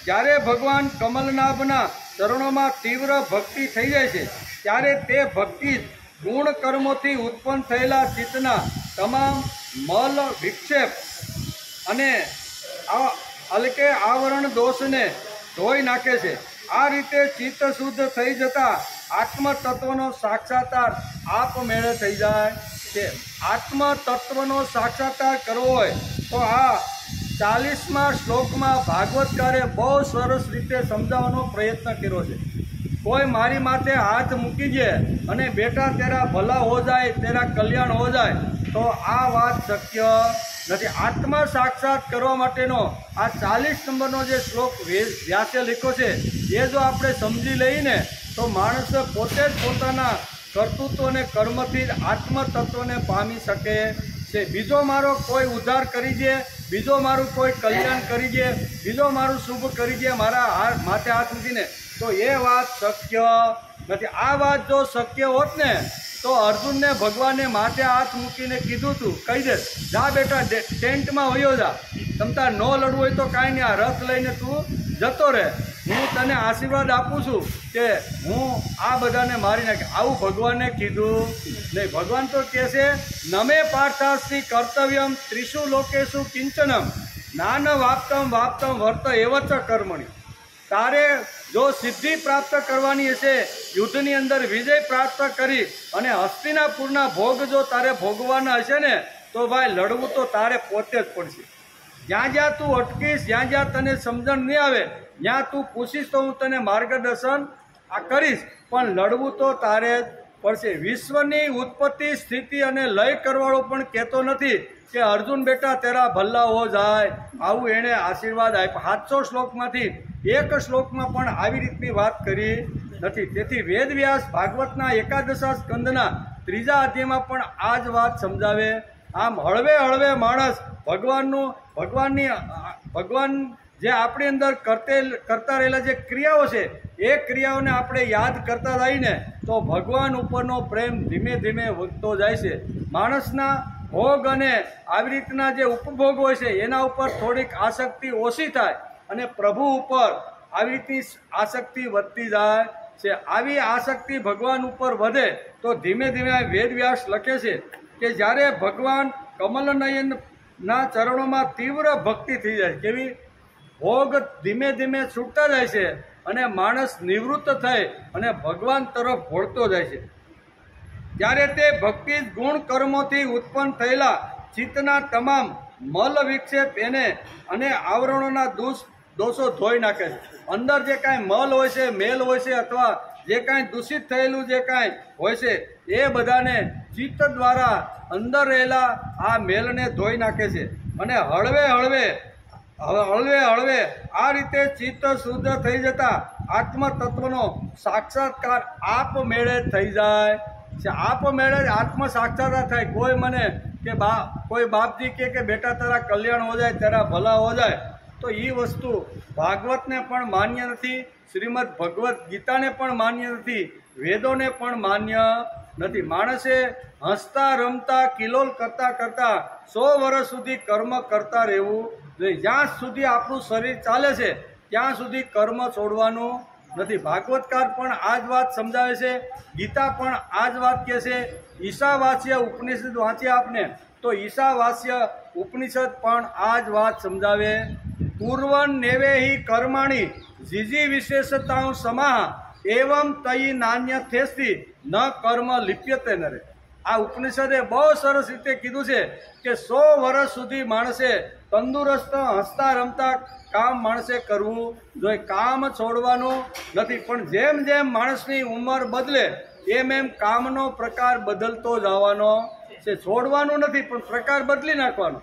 જ્યારે ભગવાન કમલનાભના ચરણોમાં તીવ્ર ભક્તિ થઈ જાય છે ત્યારે તે ભક્તિ ગુણ કર્મોથી ઉત્પન્ન થયેલા ચિત્તના તમામ મલ વિક્ષેપ અને હલકે આવરણ દોષને ધોઈ નાખે છે. આ રીતે ચિત્ત શુદ્ધ થઈ જતા આત્મ તત્વનો સાક્ષાત્કાર આપમેળે થઈ જાય છે. આત્મ તત્વનો સાક્ષાત્કાર કરવો હોય તો આ 40મા શ્લોકમાં ભાગવતકારે બહુ સરસ રીતે સમજાવવાનો પ્રયત્ન કર્યો છે. કોઈ મારી માથે હાથ મૂકી દે અને બેટા તેરા ભલા હો જાય, તેરા કલ્યાણ હો જાય, તો આ વાત શક્ય નથી. આત્મા સાક્ષાત કરવા માટેનો આ 40 નંબરનો જે શ્લોક વ્યાસે લખ્યો છે એ જો આપણે સમજી લઈને તો માણસ પોતે જ પોતાના કર્તૃત્વ અને કર્મથી જ આત્મ તત્વને પામી શકે છે. બીજો મારો કોઈ ઉદ્ધાર કરી દે, બીજો મારું કોઈ કલ્યાણ કરી દે, બીજો મારું શુભ કરી દે મારા માથે હાથ મૂકીને, તો એ વાત શક્ય નથી. આ વાત જો શક્ય હોત ને તો અર્જુનને ભગવાને માથે હાથ મૂકીને કીધું તું, કહી દે જા બેટા ટેન્ટમાં વયો જા, તમતા ન લડવું હોય તો કાંઈ નહીં, આ રથ લઈને તું જતો રહે, હું તને આશીર્વાદ આપું છું કે હું આ બધાને મારી નાખે. આવું ભગવાને કીધું નહીં. ભગવાન તો કહે છે નમે પાર્થાસ્તિ કર્તવ્યમ ત્રિષુ લોકેશુ કિંચનમ નાન વાપ્તમ વર્ત એવ ચ કર્મણિ. તારે જો સિદ્ધિ પ્રાપ્ત કરવાની હશે, યુદ્ધની અંદર વિજય પ્રાપ્ત કરી અને હસ્તિનાપુરના ભોગ જો તારે ભોગવાના હશે ને તો ભાઈ લડવું તો તારે પોતે જ પડશે. જ્યાં જ્યાં તું અટકીશ, જ્યાં જ્યાં તને સમજણ નહીં આવે, જ્યાં તું પૂછીશ તો હું તને માર્ગદર્શન કરીશ, પણ લડવું તો તારે જ પડશે. વિશ્વની ઉત્પત્તિ, સ્થિતિ અને લય કરવાળો પણ કહેતો નથી કે અર્જુન બેટા તેરા ભલ્લા હો જાય, આવું એણે આશીર્વાદ આપ્યા. 700 શ્લોકમાંથી એક શ્લોકમાં પણ આવી રીતની વાત કરી નથી. તેથી વેદવ્યાસ ભાગવતના 11 સ્કંદના 3જા અધ્યાયમાં પણ આ જ વાત સમજાવે. આમ હળવે હળવે માણસ ભગવાન જે આપણી અંદર કરતા રહેલા જે ક્રિયાઓ છે એ ક્રિયાઓને આપણે યાદ કરતા જઈને તો ભગવાન ઉપરનો પ્રેમ ધીમે ધીમે વધતો જાય છે. માણસના ભોગ અને આવી રીતના જે ઉપભોગ હોય છે એના ઉપર થોડીક આસક્તિ ઓછી થાય અને પ્રભુ ઉપર આવી રીતની આસક્તિ વધતી જાય છે। આવી આસક્તિ ભગવાન ઉપર વધે તો ધીમે ધીમે વેદવ્યાસ લખે છે કે જ્યારે ભગવાન કમલનયનના ચરણોમાં તીવ્ર ભક્તિ થઈ જાય, કેવી ભોગ ધીમે ધીમે છૂટતા જાય છે અને માણસ નિવૃત્ત થઈ અને ભગવાન તરફ વળતો જાય છે, ત્યારે તે ભક્તિ ગુણ કર્મોથી ઉત્પન્ન થયેલા ચિત્તના તમામ મલ વિક્ષેપ એને અને આવરણોના દોષો ધોઈ નાખે છે। અંદર જે કાંઈ મલ હોય છે, મેલ હોય છે, અથવા જે કાંઈ દૂષિત થયેલું જે કાંઈ હોય છે એ બધાને ચિત્ત દ્વારા અંદર રહેલા આ મેલને ધોઈ નાખે છે અને હળવે હળવે આ રીતે ચિત્ત શુદ્ધ થઈ જતા આત્મ તત્વનો સાક્ષાત્કાર આપમેળે થઈ જાય છે। આપમેળે જ આત્મ સાક્ષાત્કાર થાય। કોઈ મને કે કોઈ બાપજી કે બેટા તારા કલ્યાણ હો જાય, તારા ભલા હો જાય, તો એ વસ્તુ ભાગવતને પણ માન્ય નથી, શ્રીમદ ભગવદ્ ગીતાને પણ માન્ય નથી, વેદોને પણ માન્ય નથી। માણસે હસતા રમતા કિલોલ કરતા કરતા 100 વર્ષ સુધી કર્મ કરતા રહેવું જોઈએ। જ્યાં સુધી આપણું શરીર ચાલે છે ત્યાં સુધી કર્મ છોડવાનું નથી। ભાગવતકાર પણ આ જ વાત સમજાવે છે, ગીતા પણ આ જ વાત કહે છે। ઈશાવાસ્ય ઉપનિષદ વાંચ્યા આપને તો ઈશાવાસ્ય ઉપનિષદ પણ આ જ વાત સમજાવે। પૂર્વન નેવેહી કર્માણી જીજી વિશેષતાઓ સમાહ એવમ તઈ નાન્ય થેસ્તી ન કર્મ લિપ્યતે નરે। આ ઉપનિષદે બહુ સરસ રીતે કીધું છે કે 100 વર્ષ સુધી માણસે તંદુરસ્ત હસતા રમતા કામ માણસે કરવું જોઈએ, કામ છોડવાનું નથી। પણ જેમ જેમ માણસની ઉંમર બદલે એમ કામનો પ્રકાર બદલતો જવાનો છે। છોડવાનું નથી પણ પ્રકાર બદલી નાખવાનો।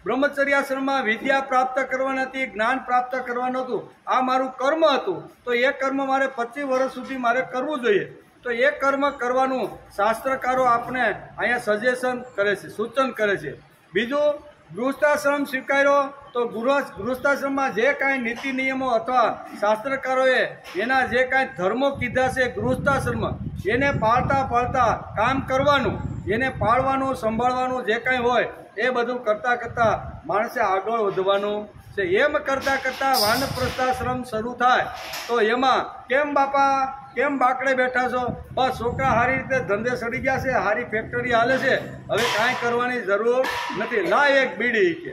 બ્રહ્મચર્યાશ્રમમાં વિદ્યા પ્રાપ્ત કરવાની હતી, જ્ઞાન પ્રાપ્ત કરવાનું હતું, આ મારું કર્મ હતું, તો એ કર્મ મારે 25 વર્ષ સુધી મારે કરવું જોઈએ, તો એ કર્મ કરવાનું શાસ્ત્રકારો આપણે અહીંયા સજેશન કરે છે, સૂચન કરે છે। બીજું, ગૃહસ્થાશ્રમ સ્વીકાર્યો તો ગૃહસ્થાશ્રમમાં જે કાંઈ નીતિ નિયમો અથવા શાસ્ત્રકારોએ એના જે કાંઈ ધર્મો કીધા છે ગૃહસ્થાશ્રમમાં એને પાળતા કામ કરવાનું, એને પાળવાનું સંભાળવાનું જે કાંઈ હોય એ બધું કરતાં કરતાં માણસે આગળ વધવાનું છે। એમ કરતાં કરતાં વાનપ્રસ્થાશ્રમ શરૂ થાય તો એમાં કેમ બાપા કેમ બાકડે બેઠા છો, બસ છોકરા સારી રીતે ધંધે સડી ગયા છે, સારી ફેક્ટરી હાલે છે, હવે કાંઈ કરવાની જરૂર નથી, લા એક બીડી કે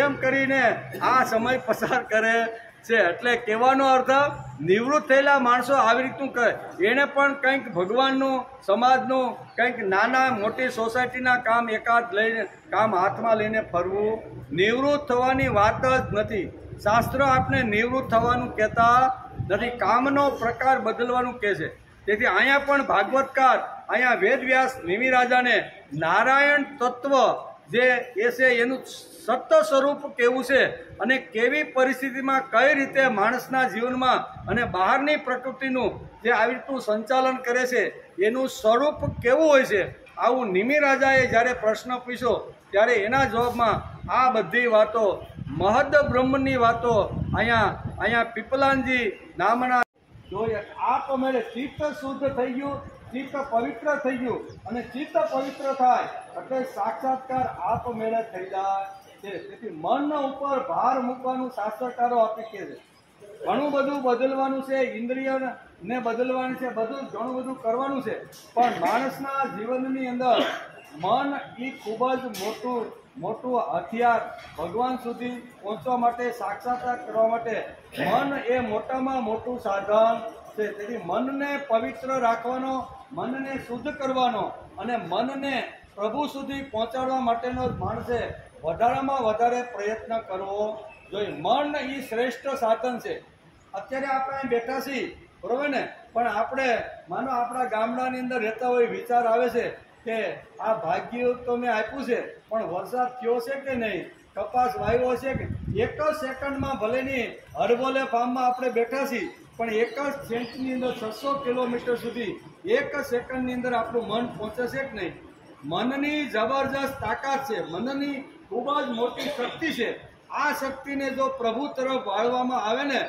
એમ કરીને આ સમય પસાર કરે છે। એટલે કહેવાનો અર્થ નિવૃત્ત થયેલા માણસો આવી રીતનું કરે, એણે પણ કંઈક ભગવાનનું, સમાજનું, કંઈક નાના મોટી સોસાયટીના કામ એકાદ લઈને કામ હાથમાં લઈને ફરવું, નિવૃત્ત થવાની વાત જ નથી। શાસ્ત્રો આપણે નિવૃત્ત થવાનું કહેતા નથી, કામનો પ્રકાર બદલવાનું કહે છે। તેથી અહીંયા પણ ભાગવતકાર અહીંયા વેદવ્યાસ નિમિ રાજાને નારાયણ તત્વ જે એ છે એનું સત્ય સ્વરૂપ કેવું છે અને કેવી પરિસ્થિતિમાં કઈ રીતે માણસના જીવનમાં અને બહારની પ્રકૃતિનું જે આવી રીતનું સંચાલન કરે છે એનું સ્વરૂપ કેવું હોય છે, આવું નિમિ રાજાએ જ્યારે પ્રશ્ન પૂછ્યો ત્યારે એના જવાબમાં આ બધી વાતો મહદ બ્રહ્મની વાતો અહીંયા પીપલાનજી નામના જોઈએ। આપમેળે ચિત્ત શુદ્ધ થઈ ગયું, ચિત્ત પવિત્ર થઈ ગયું અને ચિત્ત પવિત્ર થાય એટલે સાક્ષાત્કાર આપમેળે થઈ જાય છે। તેથી મન ઉપર ભાર મૂકવાનું શાસ્ત્રકારો આપી કહે છે। ઘણું બધું બદલવાનું છે, ઇન્દ્રિયોને બદલવાનું છે, બધું ઘણું બધું કરવાનું છે, પણ માણસના જીવનની અંદર મન એ ખૂબ જ મોટું હથિયાર ભગવાન સુધી પહોંચવા માટે, સાક્ષાત્કાર કરવા માટે મન એ મોટામાં મોટું સાધન છે। તેથી મનને પવિત્ર રાખવાનો, મનને શુદ્ધ કરવાનો અને મનને પ્રભુ સુધી પહોંચાડવા માટેનો માણસે વધારેમાં વધારે પ્રયત્ન કરવો જોઈએ। મન એ શ્રેષ્ઠ સાધન છે। અત્યારે આપણે બેઠા છીએ બરોબર ને, પણ આપણે માનો આપણા ગામડાની અંદર રહેતા હોય, વિચાર આવે છે કે આ ભાગ્ય તો મેં આપ્યું છે પણ વરસાદ થયો છે કે નહીં, કપાસ વાવ્યો છે કે, એક જ સેકન્ડમાં ભલેની હરબોલે ફાર્મમાં આપણે બેઠા છીએ પણ એક જ સેન્ટની અંદર 600 કિલોમીટર સુધી એક જ સેકન્ડની અંદર આપણું મન પહોંચે છે કે નહીં। મનની જબરજસ્ત તાકાત છે, મનની ખૂબ જ મોટી શક્તિ છે। આ શક્તિને જો પ્રભુ તરફ વાળવામાં આવે ને,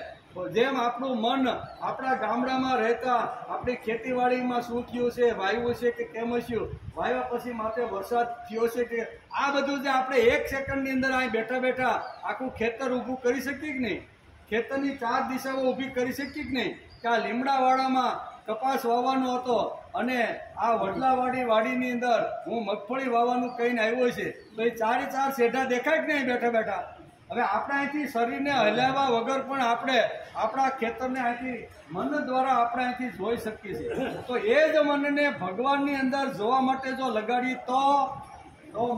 જેમ આપણું મન આપણા ગામડામાં રહેતા આપણી ખેતીવાડીમાં શું થયું છે, વાવ્યું છે કે કેમ હસ્યું, વાવ્યા પછી માથે વરસાદ થયો છે કે, આ બધું જે આપણે એક સેકન્ડની અંદર અહીં બેઠા બેઠા આખું ખેતર ઊભું કરી શકીએ કે નહીં, ખેતરની 4 દિશાઓ ઊભી કરી શકીએ કે નહીં? કે આ લીમડાવાડામાં કપાસ વાવવાનો હતો અને આ વડલાવાડી વાડીની અંદર હું મગફળી વાવવાનું કહીને આવ્યો છે, તો એ 4 શેઢા દેખાય કે નહીં બેઠા બેઠા? હવે આપણે અહીંથી શરીરને હલાવ્યા વગર પણ આપણે આપણા ખેતરને અહીંથી મન દ્વારા આપણે અહીંથી જોઈ શકીએ છીએ. તો એ જ મનને ભગવાનની અંદર જોવા માટે જો લગાડીએ તો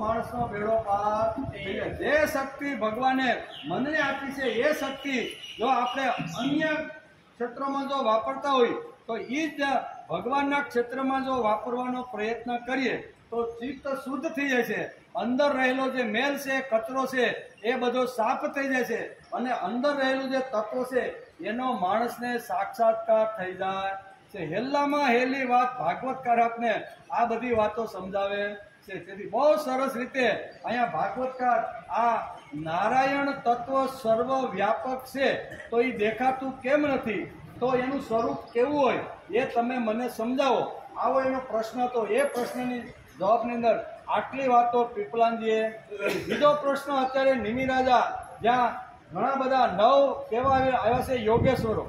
માણસનો બેડો પાર થઈ જાય. જે શક્તિ ભગવાને મનને આપી છે એ શક્તિ જો આપણે અન્ય ક્ષેત્રમાં જો વાપરતા હોય તો એ જ ભગવાનના ક્ષેત્રમાં જો વાપરવાનો પ્રયત્ન કરીએ તો ચિત્ત શુદ્ધ થઈ જાય છે. અંદર રહેલો જે મેલ છે, કચરો છે, એ બધો સાફ થઈ જાય છે અને અંદર રહેલું જે તત્વ છે એનો માણસને સાક્ષાત્કાર થઈ જાય છે. હેલ્લામાં હેલી વાત ભાગવતકાર આપને આ બધી વાતો સમજાવે છે. તેથી બહુ સરસ રીતે અહીંયા ભાગવતકાર આ નારાયણ તત્વ સર્વ વ્યાપક છે તો એ દેખાતું કેમ નથી, તો એનું સ્વરૂપ કેવું હોય એ તમે મને સમજાવો. આવો એનો પ્રશ્ન હતો. એ પ્રશ્નની જવાબની અંદર આટલી વાતો પીપલાનજીએ. બીજો પ્રશ્ન અત્યારે નિમિ રાજા, જ્યાં ઘણા બધા 9 કેવા આવ્યા છે યોગેશ્વરો,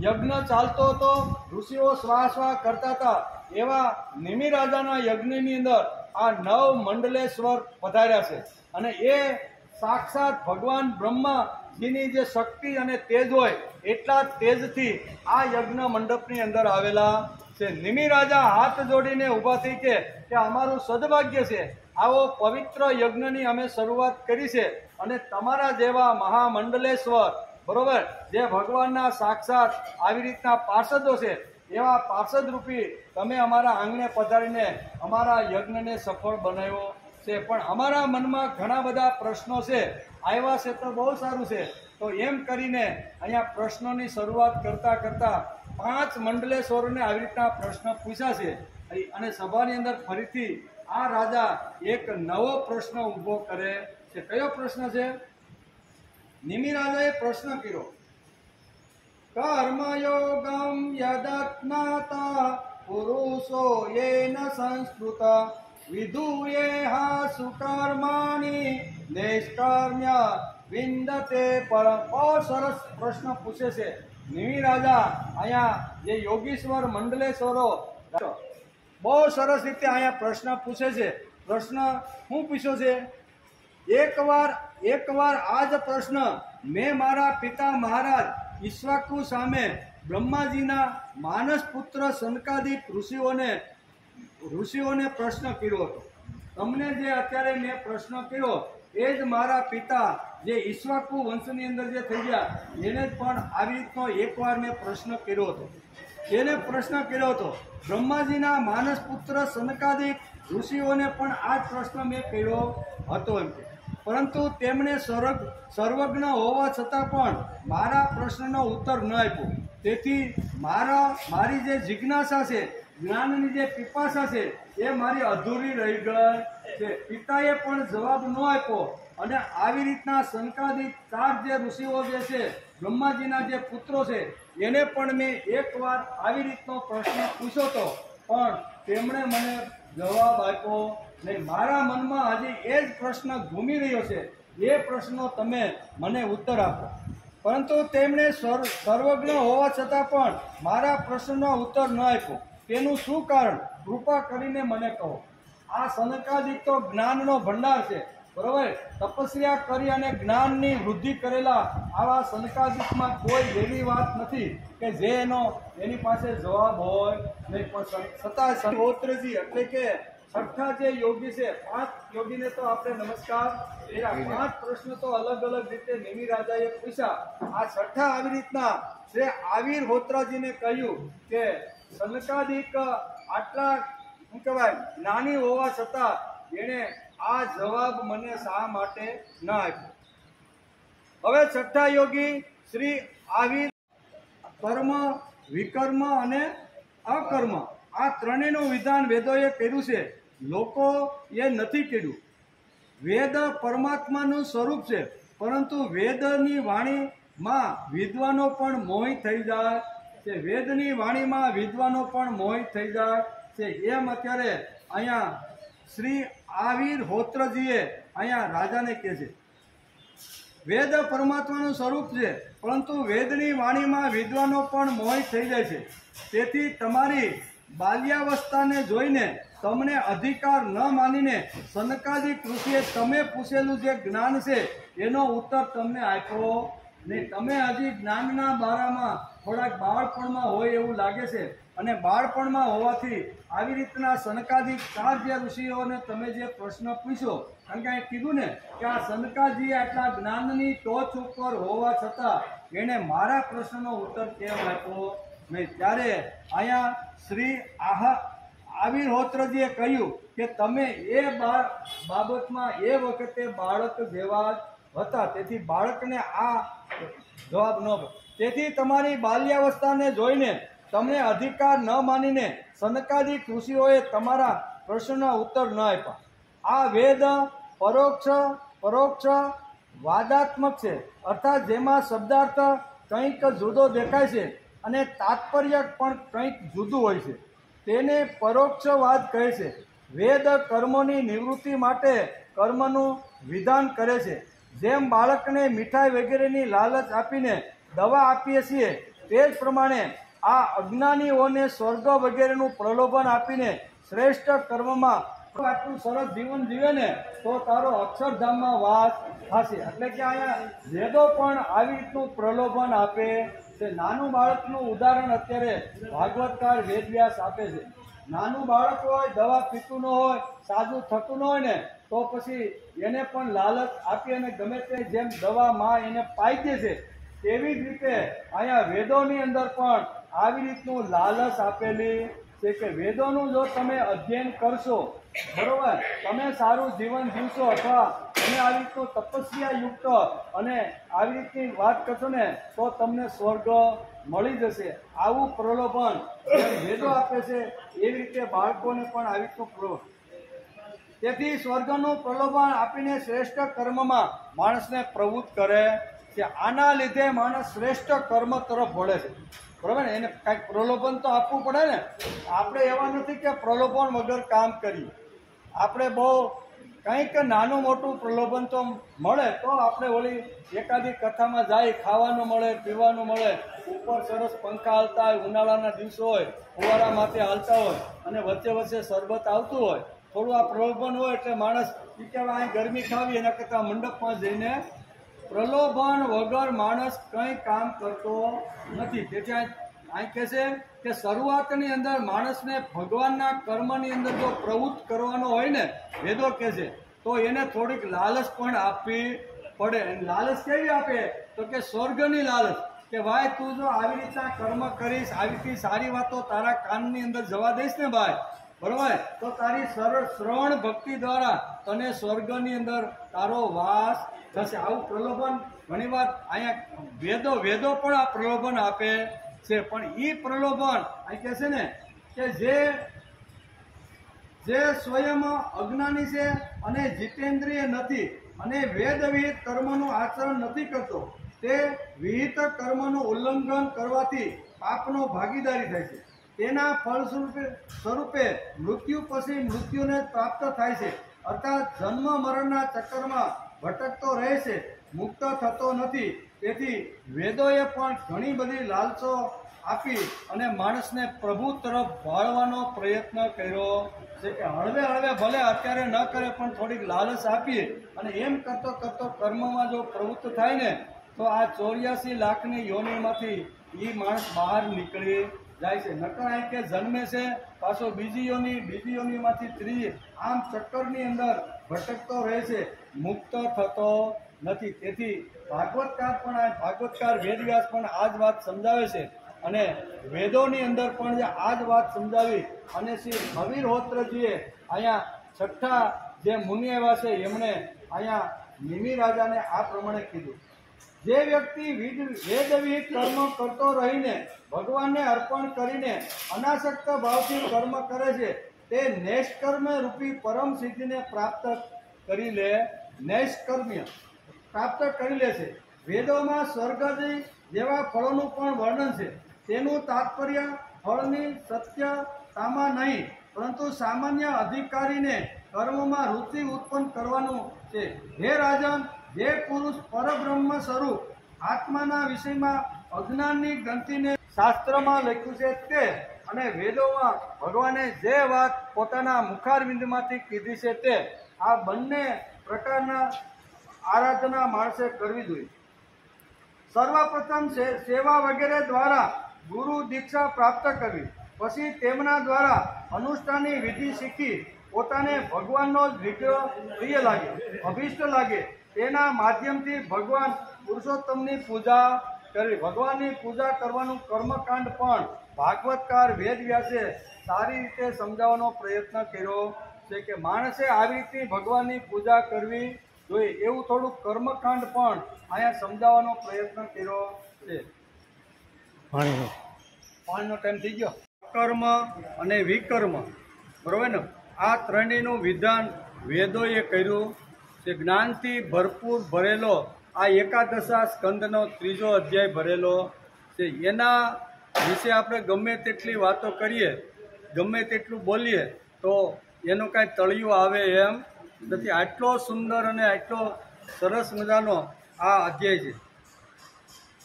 યજ્ઞ ચાલતો હતો, ઋષિઓ સ્વાહ કરતા હતા, એવા નિમિ રાજાના યજ્ઞની અંદર આ 9 મંડલેશ્વર પધાર્યા છે અને એ સાક્ષાત ભગવાન બ્રહ્માજીની જે શક્તિ અને તેજ હોય એટલા તેજથી આ યજ્ઞ મંડપની અંદર આવેલા છે. નિમિ રાજા હાથ જોડીને ઊભા થઈ કે અમારું સદભાગ્ય છે, આવો પવિત્ર યજ્ઞની અમે શરૂઆત કરી છે અને તમારા જેવા મહામંડલેશ્વર, બરોબર, જે ભગવાનના સાક્ષાત આવી રીતના પાર્ષદો છે, એવા પાર્ષદ રૂપી તમે અમારા આંગણે પધારીને અમારા યજ્ઞને સફળ બનાવ્યો છે. પણ અમારા મનમાં ઘણા બધા પ્રશ્નો છે, આવ્યા છે તો બહુ સારું છે. તો એમ કરીને અહીંયા પ્રશ્નોની શરૂઆત કરતા કરતા 5 મંડલેશ્વરોને આવી રીતના પ્રશ્ન પૂછ્યા છે અને સભાની અંદર ફરીથી આ રાજા એક નવો પ્રશ્ન ઊભો કરે છે. કયો પ્રશ્ન છે? નિમિ રાજાએ પ્રશ્ન કર્યો, કર્મયોગમ યદત્નાતા પુરુષો યેન સંસ્કૃત વિધુયેહા સુકર્માણી નૈષ્કર્મ્ય વિંદતે પરમ. બહુ સરસ પ્રશ્ન પૂછે છે નિમિ રાજા. અહીંયા જે યોગીશ્વર મંડલેશ્વરો બહુ સરસ રીતે અહીંયા પ્રશ્ન પૂછે છે. પ્રશ્ન શું પૂછ્યો છે? એકવાર આ જ પ્રશ્ન મેં મારા પિતા મહારાજ ઈક્ષ્વાકુ સામે બ્રહ્માજીના માનસ પુત્ર સનકાદિક ઋષિઓને પ્રશ્ન કર્યો હતો. તમને જે અત્યારે મેં પ્રશ્ન કર્યો એ જ મારા પિતા જે ઈક્ષ્વાકુ વંશની અંદર જે થઈ ગયા એને પણ આવી રીતનો એકવાર મેં પ્રશ્ન કર્યો હતો. એને પ્રશ્ન કર્યો હતો. બ્રહ્માજીના માનસ પુત્ર સનકાદિક ઋષિઓને પણ આ જ પ્રશ્ન મેં કર્યો હતો એમ કે, પરંતુ તેમણે સર્વજ્ઞ હોવા છતાં પણ મારા પ્રશ્નનો ઉત્તર ન આપ્યો. તેથી મારી જે જિજ્ઞાસા છે, જ્ઞાનની જે પિપાસા છે, એ મારી અધૂરી રહી ગઈ છે. પિતાએ પણ જવાબ ન આપ્યો અને આવી રીતના સનકાદિક 4 જે ઋષિઓ જે છે, બ્રહ્માજીના જે પુત્રો છે, એને પણ મેં એકવાર આવી રીતનો પ્રશ્ન પૂછ્યો હતો, પણ તેમણે મને જવાબ આપ્યો નહીં. મારા મનમાં હજી એ જ પ્રશ્ન ઘૂમી રહ્યો છે. એ પ્રશ્નનો તમે મને ઉત્તર આપો. પરંતુ તેમણે સર્વજ્ઞ હોવા છતાં પણ મારા પ્રશ્નનો ઉત્તર ન આપ્યો. તેનું શું કારણ? કૃપા કરીને મને કહો. આ સનકાદિક તો જ્ઞાનનો ભંડાર છે, બરોબર. તપસ્યા કરી અને જ્ઞાનની વૃદ્ધિ કરેલા આવા સનકાદિકમાં કોઈ એવી વાત નથી કે જે એની પાસે જવાબ હોય નહીં. પણ છતાં હોત્રજી એટલે કે 6ઠા જે યોગી છે, 5 યોગીને તો આપણે નમસ્કાર. 5 પ્રશ્ન તો અલગ અલગ રીતે નિમિ રાજાએ પૂછ્યા. આ 6ઠા આવી રીતના શ્રી આવીર હોત્રાજીને કહ્યું કે સનકાદિક આટલા શું કહેવાય જ્ઞાની હોવા છતાં એણે આ જવાબ મને શા માટે ન આપ્યો? હવે 6ઠા યોગી શ્રી આવીર કર્મ, વિકર્મ અને અકર્મ આ ત્રણેયનું વિધાન વેદોએ કર્યું છે, લોકો એ નથી કર્યું. વેદ પરમાત્માનું સ્વરૂપ છે, પરંતુ વેદની વાણીમાં વિદ્વાનો પણ મોહિત થઈ જાય છે. વેદની વાણીમાં વિદ્વાનો પણ મોહિત થઈ જાય છે. એમ અત્યારે અહીંયા શ્રી આવીર હોત્રજીએ અહીંયા રાજાને કહે છે. વેદ પરમાત્માનું સ્વરૂપ છે, પરંતુ વેદની વાણીમાં વિદ્વાનો પણ મોહિત થઈ જાય છે. તેથી તમારી બાલ્યાવસ્થાને જોઈને તમને અધિકાર ન માનીને સનકાદિક ઋષિએ તમે પૂછેલું જે જ્ઞાન છે એનો ઉત્તર તમને આપ્યો નહીં. તમે હજી જ્ઞાનના બારામાં થોડાક બાળપણમાં હોય એવું લાગે છે, અને બાળપણમાં હોવાથી આવી રીતના સનકાદિક 4 જે ઋષિઓને તમે જે પ્રશ્ન પૂછ્યો, કારણ કે અહીં કીધું ને કે આ સનકાજી આટલા જ્ઞાનની ટોચ ઉપર હોવા છતાં એણે મારા પ્રશ્નનો ઉત્તર કેમ આપ્યો નહીં. ત્યારે અહીંયા શ્રી આવિર્હોત્રજીએ કહ્યું કે તમે એ બાબતમાં એ વખતે બાળક જેવા જ હતા, તેથી બાળકને આ જવાબ ન મળે. તેથી તમારી બાલ્યાવસ્થાને જોઈને તમને અધિકાર ન માનીને સનકાદિક ઋષિઓએ તમારા પ્રશ્નના ઉત્તર ન આપ્યા. આ વેદ પરોક્ષ વાદાત્મક છે, અર્થાત જેમાં શબ્દાર્થ કંઈક જુદો દેખાય છે અને તાત્પર્ય પણ કંઈક જુદું હોય છે, તેને પરોક્ષવાદ કહે છે. વેદ કર્મોની નિવૃત્તિ માટે કર્મનું વિધાન કરે છે. જેમ બાળકને મીઠાઈ વગેરેની લાલચ આપીને દવા આપીએ છીએ, તે જ પ્રમાણે આ અજ્ઞાનીઓને સ્વર્ગ વગેરેનું પ્રલોભન આપીને શ્રેષ્ઠ કર્મમાં આટલું સરસ જીવન જીવે ને તો તારો અક્ષરધામમાં વાસ થશે. એટલે કે અહીંયા વેદો પણ આવી રીતનું પ્રલોભન આપે છે. નાનું બાળકનું ઉદાહરણ અત્યારે ભાગવતકાર વેદવ્યાસ આપે છે. નાનું બાળક હોય, દવા પીતું ન હોય, સાદું થતું ન હોય ને તો પછી એને પણ લાલચ આપી અને ગમે તે જેમ દવા માં એને પાઈ દે છે, તેવી જ રીતે અહીંયા વેદોની અંદર પણ આવી રીતનું લાલચ આપેલી છે કે વેદોનું જો તમે અધ્યયન કરશો, બરોબર, તમે સારું જીવન જીવશો અથવા તમે આવી રીતનું તપસ્યા યુક્ત અને આવી રીતની વાત કરશો ને તો તમને સ્વર્ગ મળી જશે. આવું પ્રલોભન વેદો આપે છે, એવી રીતે બાળકોને પણ આવી રીતનું પ્રલોભન. તેથી સ્વર્ગનું પ્રલોભન આપીને શ્રેષ્ઠ કર્મમાં માણસને પ્રવૃત્ત કરે છે. આના લીધે માણસ શ્રેષ્ઠ કર્મ તરફ વળે છે. બરાબર ને? એને કાંઈક પ્રલોભન તો આપવું પડે ને. આપણે એવા નથી કે પ્રલોભન વગર કામ કરીએ. આપણે બહુ કંઈક નાનું મોટું પ્રલોભન તો મળે તો આપણે ઓલી એકાદી કથામાં જાય, ખાવાનું મળે, પીવાનું મળે, ઉપર સરસ પંખા હાલતા હોય, ઉનાળાના દિવસો હોય, ફુવારા માથે હાલતા હોય અને વચ્ચે વચ્ચે શરબત આવતું હોય, થોડું આ પ્રલોભન હોય એટલે માણસ કે અહીં ગરમી ખાવી એના કરતાં મંડપમાં જઈને પ્રલોભન વગર માણસ કંઈ કામ કરતો નથી. તેથી અહીં કહે છે કે શરૂઆતની અંદર માણસને ભગવાનના કર્મની અંદર જો પ્રવૃત્ત કરવાનો હોય ને, વેદો કહે છે, તો એને થોડીક લાલચ પણ આપવી પડે. લાલચ કેવી આપે તો કે સ્વર્ગની લાલચ, કે ભાઈ તું જો આવી રીતના કર્મ કરીશ, આવી રીતની સારી વાતો તારા કાનની અંદર જવા દઈશ ને ભાઈ, બરોબર, તો તારી સરળ શ્રવણ ભક્તિ દ્વારા તને સ્વર્ગની અંદર તારો વાસ થશે. આવું પ્રલોભન ઘણીવાર અહીંયા વેદો પણ આ પ્રલોભન આપે છે. પણ એ પ્રલોભન અહીં કહે છે ને કે જે સ્વયં અજ્ઞાની છે અને જીતેન્દ્રિય નથી અને વેદ વિહિત કર્મનું આચરણ નથી કરતો, તે વિહિત કર્મનું ઉલ્લંઘન કરવાથી પાપનો ભાગીદારી થાય છે. તેના ફળ સ્વરૂપે મૃત્યુ પછી મૃત્યુને પ્રાપ્ત થાય છે. અર્થાત જન્મ મરણના ચક્કરમાં ભટકતો રહે છે, મુક્ત થતો નથી. તેથી વેદોએ પણ ઘણી બધી લાલચો આપી અને માણસને પ્રભુ તરફ વાળવાનો પ્રયત્ન કર્યો છે કે હળવે હળવે ભલે અત્યારે ન કરે પણ થોડીક લાલચ આપીએ અને એમ કરતો કરતો કર્મમાં જો પ્રવૃત્ત થાય ને તો આ 84 લાખની યોનિમાંથી એ માણસ બહાર નીકળી જાય છે. નકર અહીં કે જન્મે છે, પાછો બીજી યોનિમાંથી ત્રીજી, આમ ચક્કરની અંદર ભટકતો રહે છે, મુક્ત થતો નથી. તેથી ભાગવતકાર વેદવ્યાસ પણ આ જ વાત સમજાવે છે અને વેદોની અંદર પણ આ જ વાત સમજાવી અને શ્રી આવિર્હોત્રજીએ અહીંયા છઠ્ઠા જે મુનિ આવ્યા છે એમણે અહીંયા નિમિ રાજાને આ પ્રમાણે કીધું, જે વ્યક્તિ વેદવિહિત કર્મ કરતો રહીને ભગવાનને અર્પણ કરીને અનાસક્ત ભાવથી કર્મ કરે છે, તે નૈષ્કર્મ રૂપી પરમ સિદ્ધિને પ્રાપ્ત કરી લે છે. વેદોમાં સ્વર્ગથી જેવા ફળોનું પણ વર્ણન છે. તેનું તાત્પર્ય ફળની સત્યતામાં નહીં, પરંતુ સામાન્ય અધિકારીને કર્મમાં રુચિ ઉત્પન્ન કરવાનું છે. હે રાજન, જે પુરુષ પરબ્રહ્મ સ્વરૂપ આત્માના વિષયમાં અજ્ઞાનની ગ્રંથિને શાસ્ત્રમાં લખ્યું છે તે અને વેદોમાં ભગવાને જે વાત પોતાના મુખારવિંદમાંથી કીધી છે તે આ બંને પ્રકારના આરાધના માણસે કરવી જોઈએ. સર્વપ્રથમ સેવા વગેરે દ્વારા ગુરુ દીક્ષા પ્રાપ્ત કરવી, પછી તેમના દ્વારા અનુષ્ઠાનની વિધિ શીખી પોતાને ભગવાનનો જ વિગ્રહ પ્રિય લાગે, અભિષ્ટ લાગે તેના માધ્યમથી ભગવાન પુરુષોત્તમની પૂજા કરવી. ભગવાનની પૂજા કરવાનું કર્મકાંડ પણ ભાગવતકાર વેદવ્યાસે સારી રીતે સમજાવવાનો પ્રયત્ન કર્યો છે કે માણસે આવી રીતે ભગવાનની પૂજા કરવી જોઈએ. એવું થોડુંક કર્મકાંડ પણ અહીંયા સમજાવવાનો પ્રયત્ન કર્યો છે. પાણીનો ટાઈમ થઈ ગયો. કર્મ અને વિકર્મ, બરોબર ને, આ ત્રણેયનું વિધાન વેદોએ કર્યું છે. જ્ઞાનથી ભરપૂર ભરેલો આ એકાદશા સ્કંદનો 3જો અધ્યાય ભરેલો છે. એના વિશે આપણે ગમે તેટલી વાતો કરીએ, ગમે તેટલું બોલીએ તો એનું કાંઈ તળિયું આવે એમ નથી. આટલો સુંદર અને આટલો સરસ મજાનો આ અધ્યાય છે.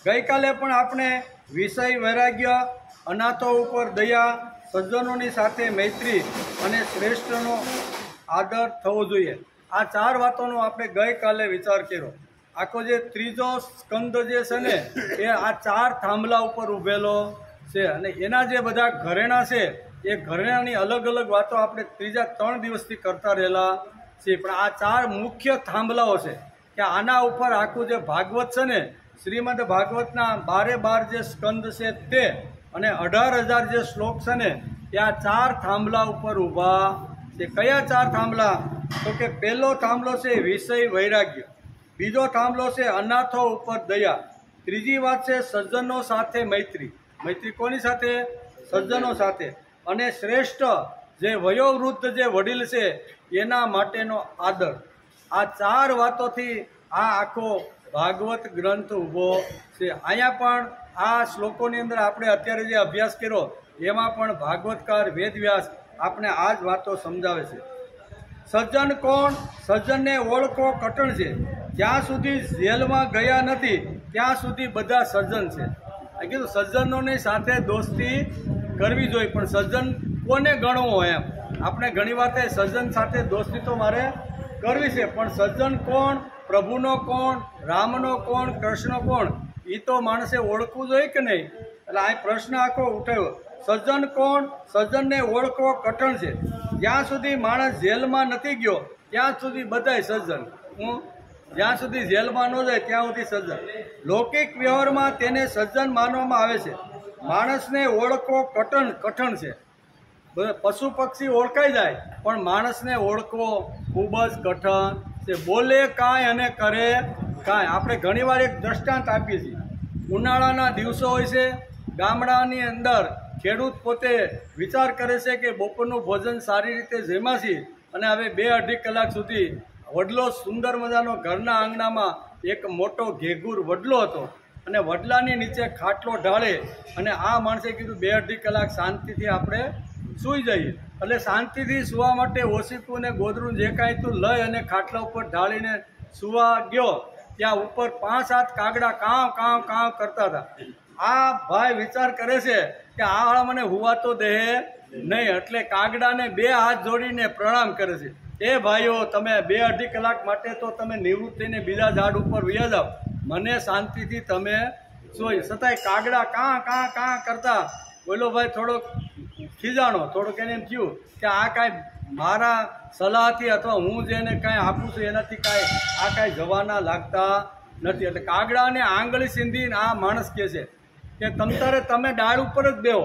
ગઈકાલે પણ આપણે વિષય વૈરાગ્ય, અનાથો ઉપર દયા, સજ્જનોની સાથે મૈત્રી અને શ્રેષ્ઠનો આદર થવો જોઈએ, આ 4 વાતોનો આપણે ગઈકાલે વિચાર કર્યો. આખો જે 3જો સ્કંદ જે છે ને એ આ 4 થાંભલા ઉપર ઊભેલો છે અને એના જે બધા ઘરેણા છે એ ઘરેણાની અલગ અલગ વાતો આપણે 3 દિવસથી કરતા રહેલા છીએ. પણ આ 4 મુખ્ય થાંભલાઓ છે કે આના ઉપર આખું જે ભાગવત છે ને, શ્રીમદ ભાગવતના 12 જે સ્કંદ છે તે અને 18,000 જે શ્લોક છે ને એ આ 4 થાંભલા ઉપર ઊભા છે. કયા 4 થાંભલા? તો કે પહેલો થાંભલો છે વિષય વૈરાગ્ય, બીજો થાંભલો છે અનાથો ઉપર દયા, ત્રીજી વાત છે સજ્જનો સાથે મૈત્રી. મૈત્રી કોની સાથે? સજ્જનો સાથે. અને શ્રેષ્ઠ જે વયોવૃદ્ધ જે વડીલ છે એના માટેનો આદર. આ 4 વાતોથી આ આખો ભાગવત ગ્રંથ ઊભો છે. અહીંયા પણ આ શ્લોકોની અંદર આપણે અત્યારે જે અભ્યાસ કર્યો એમાં પણ ભાગવતકાર વેદવ્યાસ આપણે આ જ વાતો સમજાવે છે. સજ્જન કોણ? સજ્જનને ઓળખો કઠણ છે. જ્યાં સુધી જેલમાં ગયા નથી ત્યાં સુધી બધા સજ્જન છે. આ કીધું સજ્જનોની સાથે દોસ્તી કરવી જોઈએ. પણ સજ્જન કોને ગણવો એમ? આપણે ઘણી વાત સજ્જન સાથે દોસ્તી તો મારે કરવી છે, પણ સજ્જન કોણ? પ્રભુનો કોણ? રામનો કોણ? કૃષ્ણ કોણ? એ તો માણસે ઓળખવું જોઈએ કે નહીં? એટલે આ પ્રશ્ન આખો ઉઠાવ્યો. સજ્જન કોણ? સજ્જનને ઓળખવો કઠણ છે. જ્યાં સુધી માણસ જેલમાં નથી ગયો ત્યાં સુધી બધાય સજ્જન. જ્યાં સુધી જેલમાં ન જાય ત્યાં સુધી સજ્જન. લૌકિક વ્યવહારમાં તેને સજ્જન માનવામાં આવે છે. માણસને ઓળખવો કઠણ છે. પશુ પક્ષી ઓળખાઈ જાય પણ માણસને ઓળખવો ખૂબ જ કઠણ છે. બોલે કાંઈ અને કરે કાંઈ. આપણે ઘણીવાર એક દ્રષ્ટાંત આપીએ છીએ. ઉનાળાના દિવસો હોય છે, ગામડાની અંદર ખેડૂત પોતે વિચાર કરે છે કે બપોરનું ભોજન સારી રીતે જમ્યા છીએ અને હવે 2-2.5 કલાક સુધી વડલો સુંદર મજાનો ઘરના આંગણામાં એક મોટો ઘેઘૂર વડલો હતો અને વડલાની નીચે ખાટલો ઢાળે અને આ માણસે કીધું 2-2.5 કલાક શાંતિથી આપણે સૂઈ જઈએ. એટલે શાંતિથી સૂવા માટે ઓશીકું ને ગોદરું જે કાંઈ તું લઈ અને ખાટલા ઉપર ઢાળીને સૂવા ગયો ત્યાં ઉપર 5-7 કાગડા કાવ કાવ કાવ કરતા હતા. આ ભાઈ વિચાર કરે છે કે આ હાળા મને હુવા તો દે નહીં, એટલે કાગડાને 2 હાથ જોડીને પ્રણામ કરે છે. એ ભાઈઓ, તમે 2-2.5 કલાક માટે તો તમે નિવૃત્ત થઈને બીજા ઝાડ ઉપર વયા જાઓ, મને શાંતિથી તમે સોઈ. છતાંય કાગડા કાં કાં કાં કરતા બોલો ભાઈ થોડોક ખીજાણો, થોડુંક એને એમ થયું કે આ કાંઈ મારા સલાહથી અથવા હું જેને કાંઈ આપું છું એનાથી કાંઈ જવાના લાગતા નથી. એટલે કાગડાને આંગળી સીંધીને આ માણસ કહે છે કે તમે ડાળ ઉપર જ બેહો,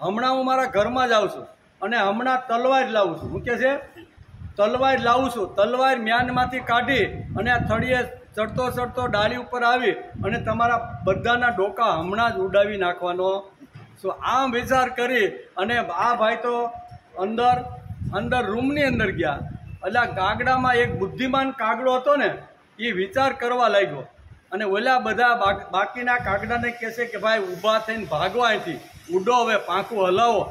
હમણાં હું મારા ઘરમાં જ આવું છું અને હમણાં તલવાર લાવું છું. હું કહે છે તલવાર લાવું છું. તલવાર મ્યાનમાંથી કાઢી અને આ થળીએ ચડતો ડાળી ઉપર આવી અને તમારા બધાના ડોકા હમણાં જ ઉડાવી નાખવાનો. શું આમ વિચાર કરી અને આ ભાઈ તો અંદર રૂમની અંદર ગયા. એટલે આ કાગડામાં એક બુદ્ધિમાન કાગડો હતો ને એ વિચાર કરવા લાગ્યો અને ઓલા બધા બાકીના કાગડાને કહેશે કે ભાઈ ઊભા થઈને ભાગવા અહીંથી, ઉડો હવે પાંખું હલાવો.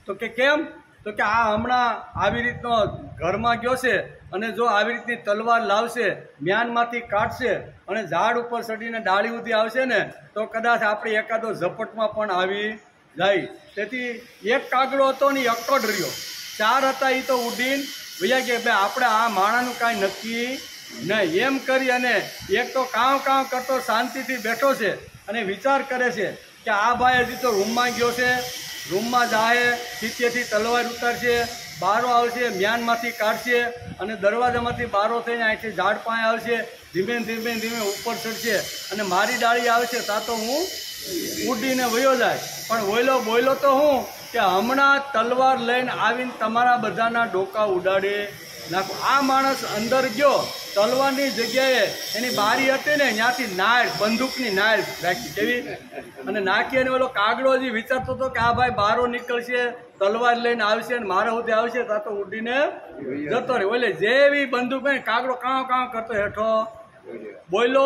તો કે કેમ? તો કે આ હમણાં આવી રીતનો ઘરમાં ગયો છે અને જો આવી રીતની તલવાર લાવશે, મ્યાનમાંથી કાઢશે અને ઝાડ ઉપર ચડીને ડાળી સુધી આવશે ને તો કદાચ આપણે એકાદો ઝપટમાં પણ આવી જાય. તેથી એક કાગડો હતો ને એકડો જ રહ્યો, 4 હતા એ તો ઉડીને ભૈયા કે ભાઈ આપણે આ માણાનું કાંઈ નક્કી નહીં. એમ કરી અને એક તો કામ કરતો શાંતિથી બેઠો છે અને વિચાર કરે છે કે આ ભાઈ હજી તો રૂમમાં ગયો છે, રૂમમાં જાય, ખીચેથી તલવાર ઉતારશે, બારો આવશે, મ્યાનમાંથી કાઢશે અને દરવાજામાંથી બારો થઈને અહીંથી ઝાડ પાસે આવશે, ધીમે ઉપર ચડશે અને મારી ડાળી આવશે તા તો હું ઉડીને વયો જાય. પણ બોયલો તો હું કે હમણાં તલવાર લઈને આવીને તમારા બધાના ડોકા ઉડાડી નાખું. આ માણસ અંદર ગયો, તલવારની જગ્યાએ એની બારી હતી ને ત્યાંથી નાળ, બંદૂકની નાળ રાખી કેવી અને નાખી. અને ઓલો કાગડો હજી વિચારતો હતો કે આ ભાઈ બારો નીકળશે, તલવાર લઈને આવશે અને મારા સુધી આવશે તા તો ઉડીને જતો રહે. ઓલે જેવી બંદૂક હોય કાગડો કાં કરતો હેઠો બોયલો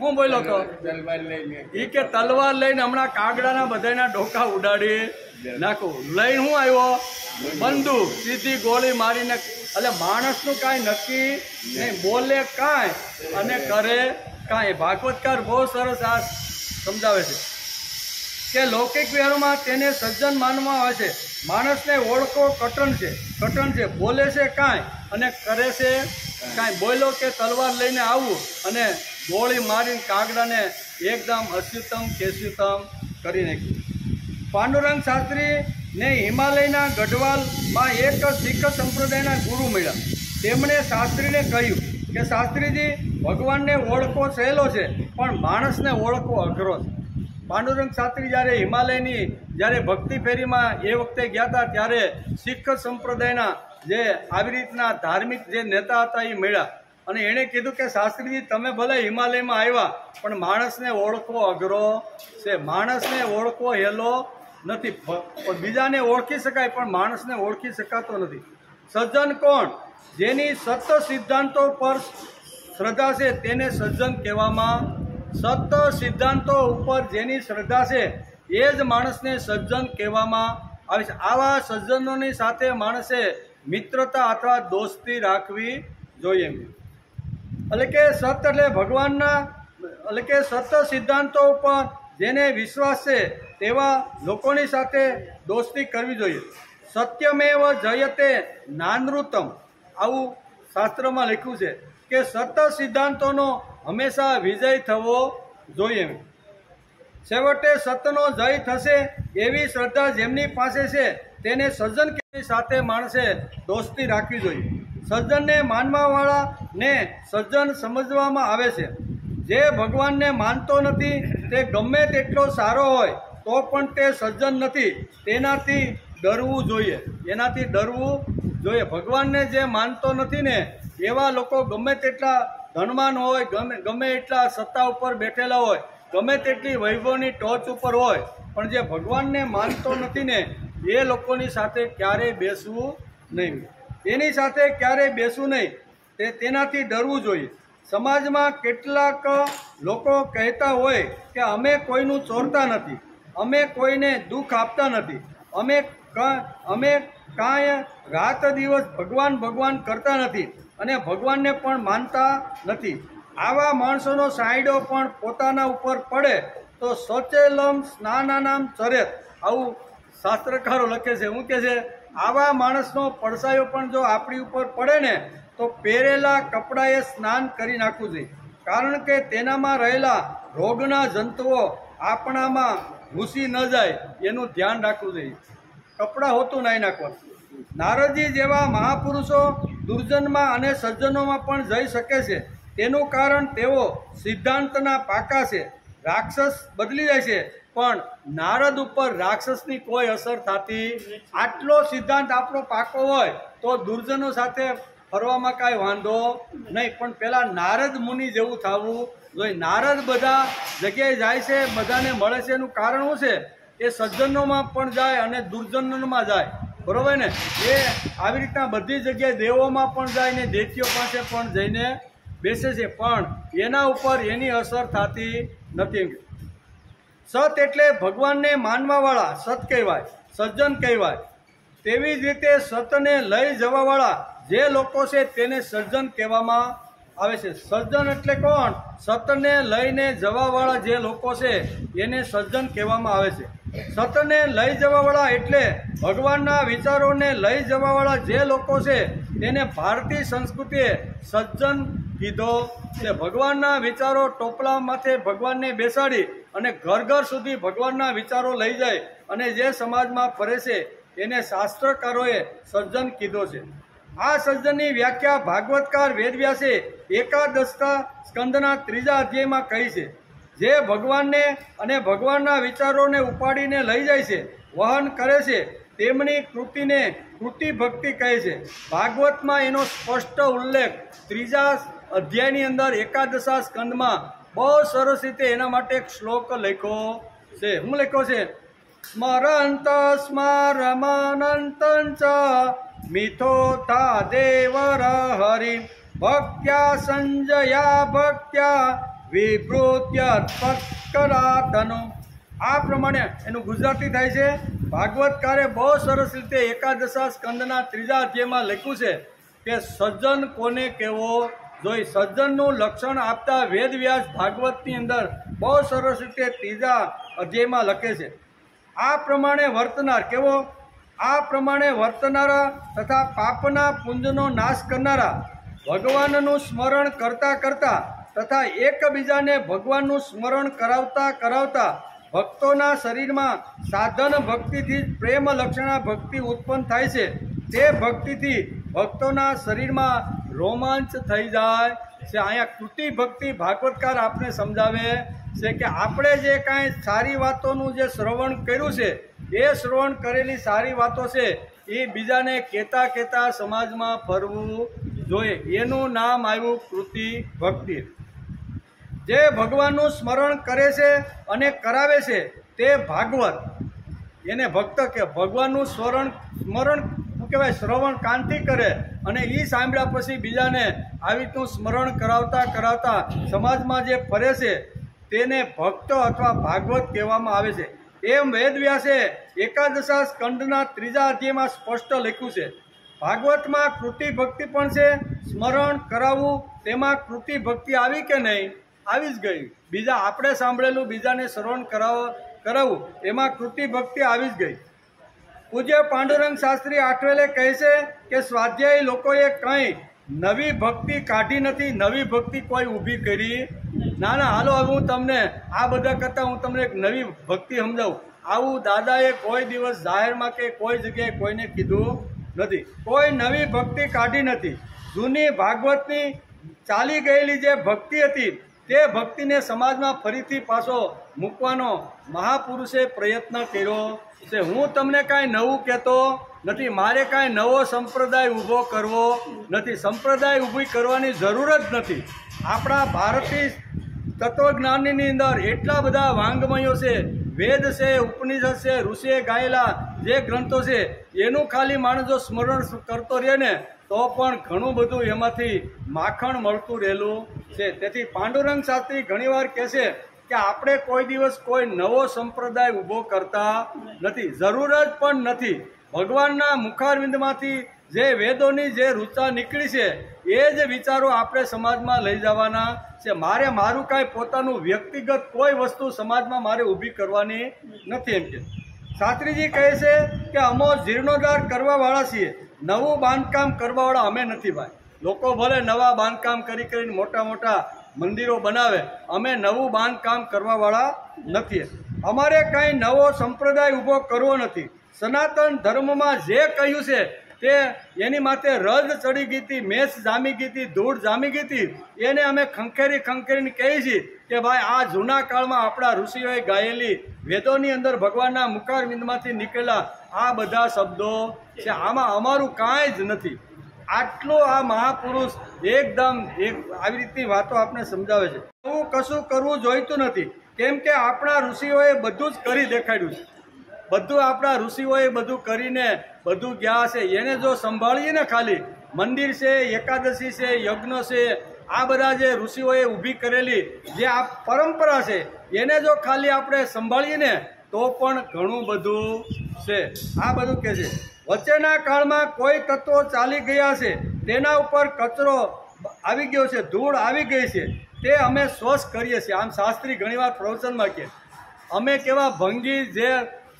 હું બોલ્યો તો એ કે તલવાર લઈને હમણાં કાગડાના બધાના ડોકા ઉડાડી નાખું. લઈને હું આવ્યો બંદૂક, સીધી ગોળી મારીને. એટલે માણસનું કાંઈ નક્કી નહીં, બોલે કાંઈ અને કરે કાંઈ. ભાગવતકાર બહુ સરસ આ સમજાવે છે કે લૌકિક વ્યવહારમાં તેને સજ્જન માનવામાં આવે છે. માણસને ઓળખો કટન છે, બોલે છે કાંઈ અને કરે છે કાંઈ. બોલો કે તલવાર લઈને આવવું અને ગોળી મારીને કાગડાને એકદમ અસ્યુતમ કેસ્યુતમ કરી નાખ્યું. પાંડુરંગ શાસ્ત્રીને હિમાલયના ગઢવાલમાં એક શીખ સંપ્રદાયના ગુરુ મળ્યા. તેમણે શાસ્ત્રીને કહ્યું કે શાસ્ત્રીજી, ભગવાનને ઓળખવો સહેલો છે પણ માણસને ઓળખવો અઘરો છે. પાંડુરંગ શાસ્ત્રી જ્યારે ભક્તિ ફેરીમાં એ વખતે ગયા હતા ત્યારે શીખ સંપ્રદાયના જે આવી રીતના ધાર્મિક જે નેતા હતા એ મળ્યા અને એણે કીધું કે શાસ્ત્રીજી, તમે ભલે હિમાલયમાં આવ્યા પણ માણસને ઓળખવો અઘરો છે. માણસને ઓળખવો હેલો નથી. બીજાને ઓળખી શકાય પણ માણસને ઓળખી શકાતો નથી. સજ્જન કોણ? જેની સત્ય સિદ્ધાંતો પર શ્રદ્ધા છે તેને સજ્જન કહેવામાં. સત્ય સિદ્ધાંતો ઉપર જેની શ્રદ્ધા છે એ જ માણસને સજ્જન કહેવામાં આવે છે. આવા સજ્જનોની સાથે માણસે મિત્રતા અથવા દોસ્તી રાખવી જોઈએ. એટલે કે સત્ય એટલે ભગવાનના એટલે કે સત્ય સિદ્ધાંતો ઉપર જેને વિશ્વાસ છે તેવા લોકોની સાથે દોસ્તી કરવી જોઈએ. સત્યમેવ જયતે નાનૃતમ, આવું શાસ્ત્રમાં લખ્યું છે કે સત્ય સિદ્ધાંતોનો હંમેશા વિજય થવો જોઈએ. છેવટે સત્યનો જય થશે એવી શ્રદ્ધા જેમની પાસે છે તેને સજ્જન સાથે માણસે દોસ્તી રાખવી જોઈએ. સજ્જનને માનવાવાળાને સજ્જન સમજવામાં આવે છે. જે ભગવાનને માનતો નથી તે ગમે તેટલો સારો હોય તો પણ તે સજ્જન નથી. તેનાથી ડરવું જોઈએ, ભગવાનને જે માનતો નથી ને એવા લોકો ગમે તેટલા ધનવાન હોય, ગમે એટલા સત્તા ઉપર બેઠેલા હોય, ગમે તેટલી વૈભવની ટોચ ઉપર હોય, પણ જે ભગવાનને માનતો નથી ને એ લોકોની સાથે ક્યારેય બેસવું નહીં. તેનાથી ડરવું જોઈએ. સમાજમાં કેટલાક લોકો કહેતા હોય કે અમે કોઈનું ચોરતા નથી, અમે કોઈને દુઃખ આપતા નથી, અમે કાંઈ રાત દિવસ ભગવાન કરતા નથી અને ભગવાનને પણ માનતા નથી. આવા માણસોનો સાયડો પણ પોતાના ઉપર પડે તો સોચેલમ સ્નાનાનામ ચરેત, આવું શાસ્ત્રકારો લખે છે. શું કહે છે? આવા માણસનો પડસાયો પણ જો આપણી ઉપર પડે ને તો પહેરેલા કપડાએ સ્નાન કરી નાખવું જોઈએ, કારણ કે તેનામાં રહેલા રોગના જંતુઓ આપણામાં ઘૂસી ન જાય એનું ધ્યાન રાખવું જોઈએ. કપડાં હોતું નાહી નાખવા. નારદજી જેવા મહાપુરુષો દુર્જનમાં અને સજ્જનોમાં પણ જઈ શકે છે. તેનું કારણ તેઓ સિદ્ધાંતના પાકા છે. રાક્ષસ બદલી જાય છે પણ નારદ ઉપર રાક્ષસની કોઈ અસર થતી. આટલો સિદ્ધાંત આપણો પાકો હોય તો દુર્જનો સાથે ફરવામાં કાંઈ વાંધો નહીં, પણ પેલા નારદ મુનિ જેવું થવું જોઈએ. નારદ બધા જગ્યાએ જાય છે, બધાને મળે છે. એનું કારણ શું છે? એ સજ્જનોમાં પણ જાય અને દુર્જનોમાં જાય, બરોબર ને? એ આવી રીતના બધી જગ્યાએ દેવોમાં પણ જાય ને દેતીઓ પાસે પણ જઈને બેસે છે, પણ એના ઉપર એની અસર થતી નથી. સત એટલે ભગવાનને માનવાવાળા સત કહેવાય. સજ્જન કહેવાય. તેવી જ રીતે સતને લઈ જવાવાળા જે લોકો છે તેને સજ્જન કહેવામાં આવે છે. સજ્જન એટલે કોણ? સતને લઈને જવાવાળા જે લોકો છે એને સજ્જન કહેવામાં આવે છે. સતને લઈ જવાવાળા એટલે ભગવાનના વિચારોને લઈ જવાવાળા જે લોકો છે તેને ભારતીય સંસ્કૃતિએ સજ્જન કીધો છે. ભગવાનના વિચારો ટોપલા માથે ભગવાનને બેસાડી અને ઘર ઘર સુધી ભગવાનના વિચારો લઈ જાય અને જે સમાજમાં ફરે છે એને શાસ્ત્રકારોએ સજ્જન કીધો છે. આ સજ્જનની વ્યાખ્યા ભાગવતકાર વેદવ્યાસે એકાદશતા સ્કંદના 3જા અધ્યાયમાં કહી છે. જે ભગવાનને અને ભગવાનના વિચારોને ઉપાડીને લઈ જાય છે, વહન કરે છે, તેમની કૃતિને કૃતિ ભક્તિ કહે છે. ભાગવતમાં એનો સ્પષ્ટ ઉલ્લેખ 3જા અધ્યાયની અંદર એકાદશા સ્કંદમાં બહુ સરસ રીતે એના માટે એક શ્લોક લખ્યો છે. શું લખ્યો છે? સ્મરંત સ્મરમાનંત ચ મિથો થા દેવર હરિ ભક્ત્યા સંજયા ભક્ત્યા વિભૃત્ય પત્કરાતનો. આ પ્રમાણે એનું ગુજરાતી થાય છે. ભાગવતકારે બહુ સરસ રીતે એકાદશા સ્કંદના 3જા અધ્યાયમાં લખ્યું છે કે સજ્જન કોને કહેવો જોઈએ. સજ્જનનું લક્ષણ આપતા વેદવ્યાસ ભાગવતની અંદર બહુ સરસ રીતે 3જા અધ્યાયમાં લખે છે. આ પ્રમાણે વર્તનાર કેવો? આ પ્રમાણે વર્તનારા તથા પાપના પુંજનો નાશ કરનારા, ભગવાનનું સ્મરણ કરતા કરતા તથા એકબીજાને ભગવાનનું સ્મરણ કરાવતા કરાવતા ભક્તોના શરીરમાં સાધન ભક્તિથી પ્રેમ લક્ષણા ભક્તિ ઉત્પન્ન થાય છે. તે ભક્તિથી ભક્તોના શરીરમાં રોમાંચ થઈ જાય છે. અહીંયા કૃતિ ભક્તિ ભાગવતકાર આપને સમજાવે છે કે આપણે જે કાંઈ સારી વાતોનું જે શ્રવણ કર્યું છે એ શ્રવણ કરેલી સારી વાતો છે એ બીજાને કહેતા કહેતા સમાજમાં ફરવું જોઈએ. એનું નામ આવ્યું કૃતિ ભક્તિ. જે ભગવાનનું સ્મરણ કરે છે અને કરાવે છે તે ભાગવત, એને ભક્ત કે ભગવાનનું સ્મરણ શું કહેવાય? શ્રવણ કાનથી કરે અને એ સાંભળ્યા પછી બીજાને આવી રીતનું સ્મરણ કરાવતા કરાવતા સમાજમાં જે ફરે છે તેને ભક્ત અથવા ભાગવત કહેવામાં આવે છે. એમ વેદવ્યાસે એકાદશા સ્કંદના 3જા અધ્યાયમાં સ્પષ્ટ લખ્યું છે. ભાગવતમાં કૃતિ ભક્તિ પણ છે. સ્મરણ કરાવવું તેમાં કૃતિ ભક્તિ આવી કે નહીં? આવી જ ગઈ. બીજા આપણે સાંભળેલું બીજાને શ્રવણ કરાવવું એમાં કૃતિ ભક્તિ આવી જ ગઈ. પૂજ્ય પાંડુરંગ શાસ્ત્રી આઠવેલે કહે છે કે સ્વાધ્યાયી લોકોએ કંઈ નવી ભક્તિ કાઢી નથી, નવી ભક્તિ કોઈ ઊભી કરી. ના ના, હાલો હવે હું તમને આ બધા કરતાં હું તમને એક નવી ભક્તિ સમજાવું. આવું દાદાએ કોઈ દિવસ જાહેરમાં કે કોઈ જગ્યાએ કોઈને કીધું નથી. કોઈ નવી ભક્તિ કાઢી નથી. જૂની ભાગવતની ચાલી ગયેલી જે ભક્તિ હતી તે ભક્તિને સમાજમાં ફરીથી પાછો મૂકવાનો મહાપુરુષે પ્રયત્ન કર્યો છે. હું તમને કાંઈ નવું કહેતો નથી. મારે કાંઈ નવો સંપ્રદાય ઊભો કરવો નથી. સંપ્રદાય ઊભી કરવાની જરૂર જ નથી. આપણા ભારતીય તત્વજ્ઞાનની અંદર એટલા બધા વાંગમયો છે, વેદ છે, ઉપનિષદ છે, ઋષિએ ગાયેલા જે ગ્રંથો છે એનું ખાલી માણસ જો સ્મરણ કરતો રહે ને તો પણ ઘણું બધું એમાંથી માખણ મળતું રહેલું છે. તેથી પાંડુરંગ શાસ્ત્રી ઘણીવાર કહે છે કે આપણે કોઈ દિવસ કોઈ નવો સંપ્રદાય ઊભો કરતા નથી, જરૂર જ પણ નથી. ભગવાનના મુખારવિંદમાંથી જે વેદોની જે રૂચા નીકળી છે એ જ વિચારો આપણે સમાજમાં લઈ જવાના છે. મારું કાંઈ પોતાનું વ્યક્તિગત કોઈ વસ્તુ સમાજમાં મારે ઊભી કરવાની નથી. એમ કે શાસ્ત્રીજી કહે છે કે અમો જીર્ણોદ્ધાર કરવાવાળા છીએ, નવું બાંધકામ કરવાવાળા અમે નથી ભાઈ. લોકો ભલે નવા બાંધકામ કરીને મોટા મોટા મંદિરો બનાવે, અમે નવું બાંધકામ કરવાવાળા નથી. અમારે કાંઈ નવો સંપ્રદાય ઊભો કરવો નથી. સનાતન ધર્મમાં જે કહ્યું છે તે એની માથે રદ ચડી ગઈ હતી, મેષ જામી ગઈ હતી, ધૂળ જામી ગઈ હતી. એને અમે ખંખેરીને કહીએ છીએ કે ભાઈ આ જૂના કાળમાં આપણા ઋષિઓએ ગાયેલી વેદોની અંદર ભગવાનના મુખારવિંદમાંથી નીકળેલા આ બધા શબ્દો છે, આમાં અમારું કાંઈ જ નથી. આટલું આ મહાપુરુષ એકદમ આવી રીતની વાતો આપણે સમજાવે છે. એવું કશું કરવું જોઈતું નથી, કેમ કે આપણા ઋષિઓએ બધું જ કરી દેખાડ્યું છે. બધું આપણા ઋષિઓએ બધું કરીને બધું ગયા છે. એને જો સંભાળીએ ને, ખાલી મંદિર છે, એકાદશી છે, યજ્ઞ છે, આ બધા જે ઋષિઓએ ઊભી કરેલી જે આ પરંપરા છે એને જો ખાલી આપણે સંભાળીએ ને તો પણ ઘણું બધું છે। આ બધું કહે છે। વચ્ચેના કાળમાં કોઈ તત્વો ચાલી ગયા છે, તેના ઉપર કચરો આવી ગયો છે, ધૂળ આવી ગઈ છે, તે અમે સ્વચ્છ કરીએ છીએ। આમ શાસ્ત્રી ઘણીવાર પ્રવચનમાં કહે અમે કેવા ભંગી જે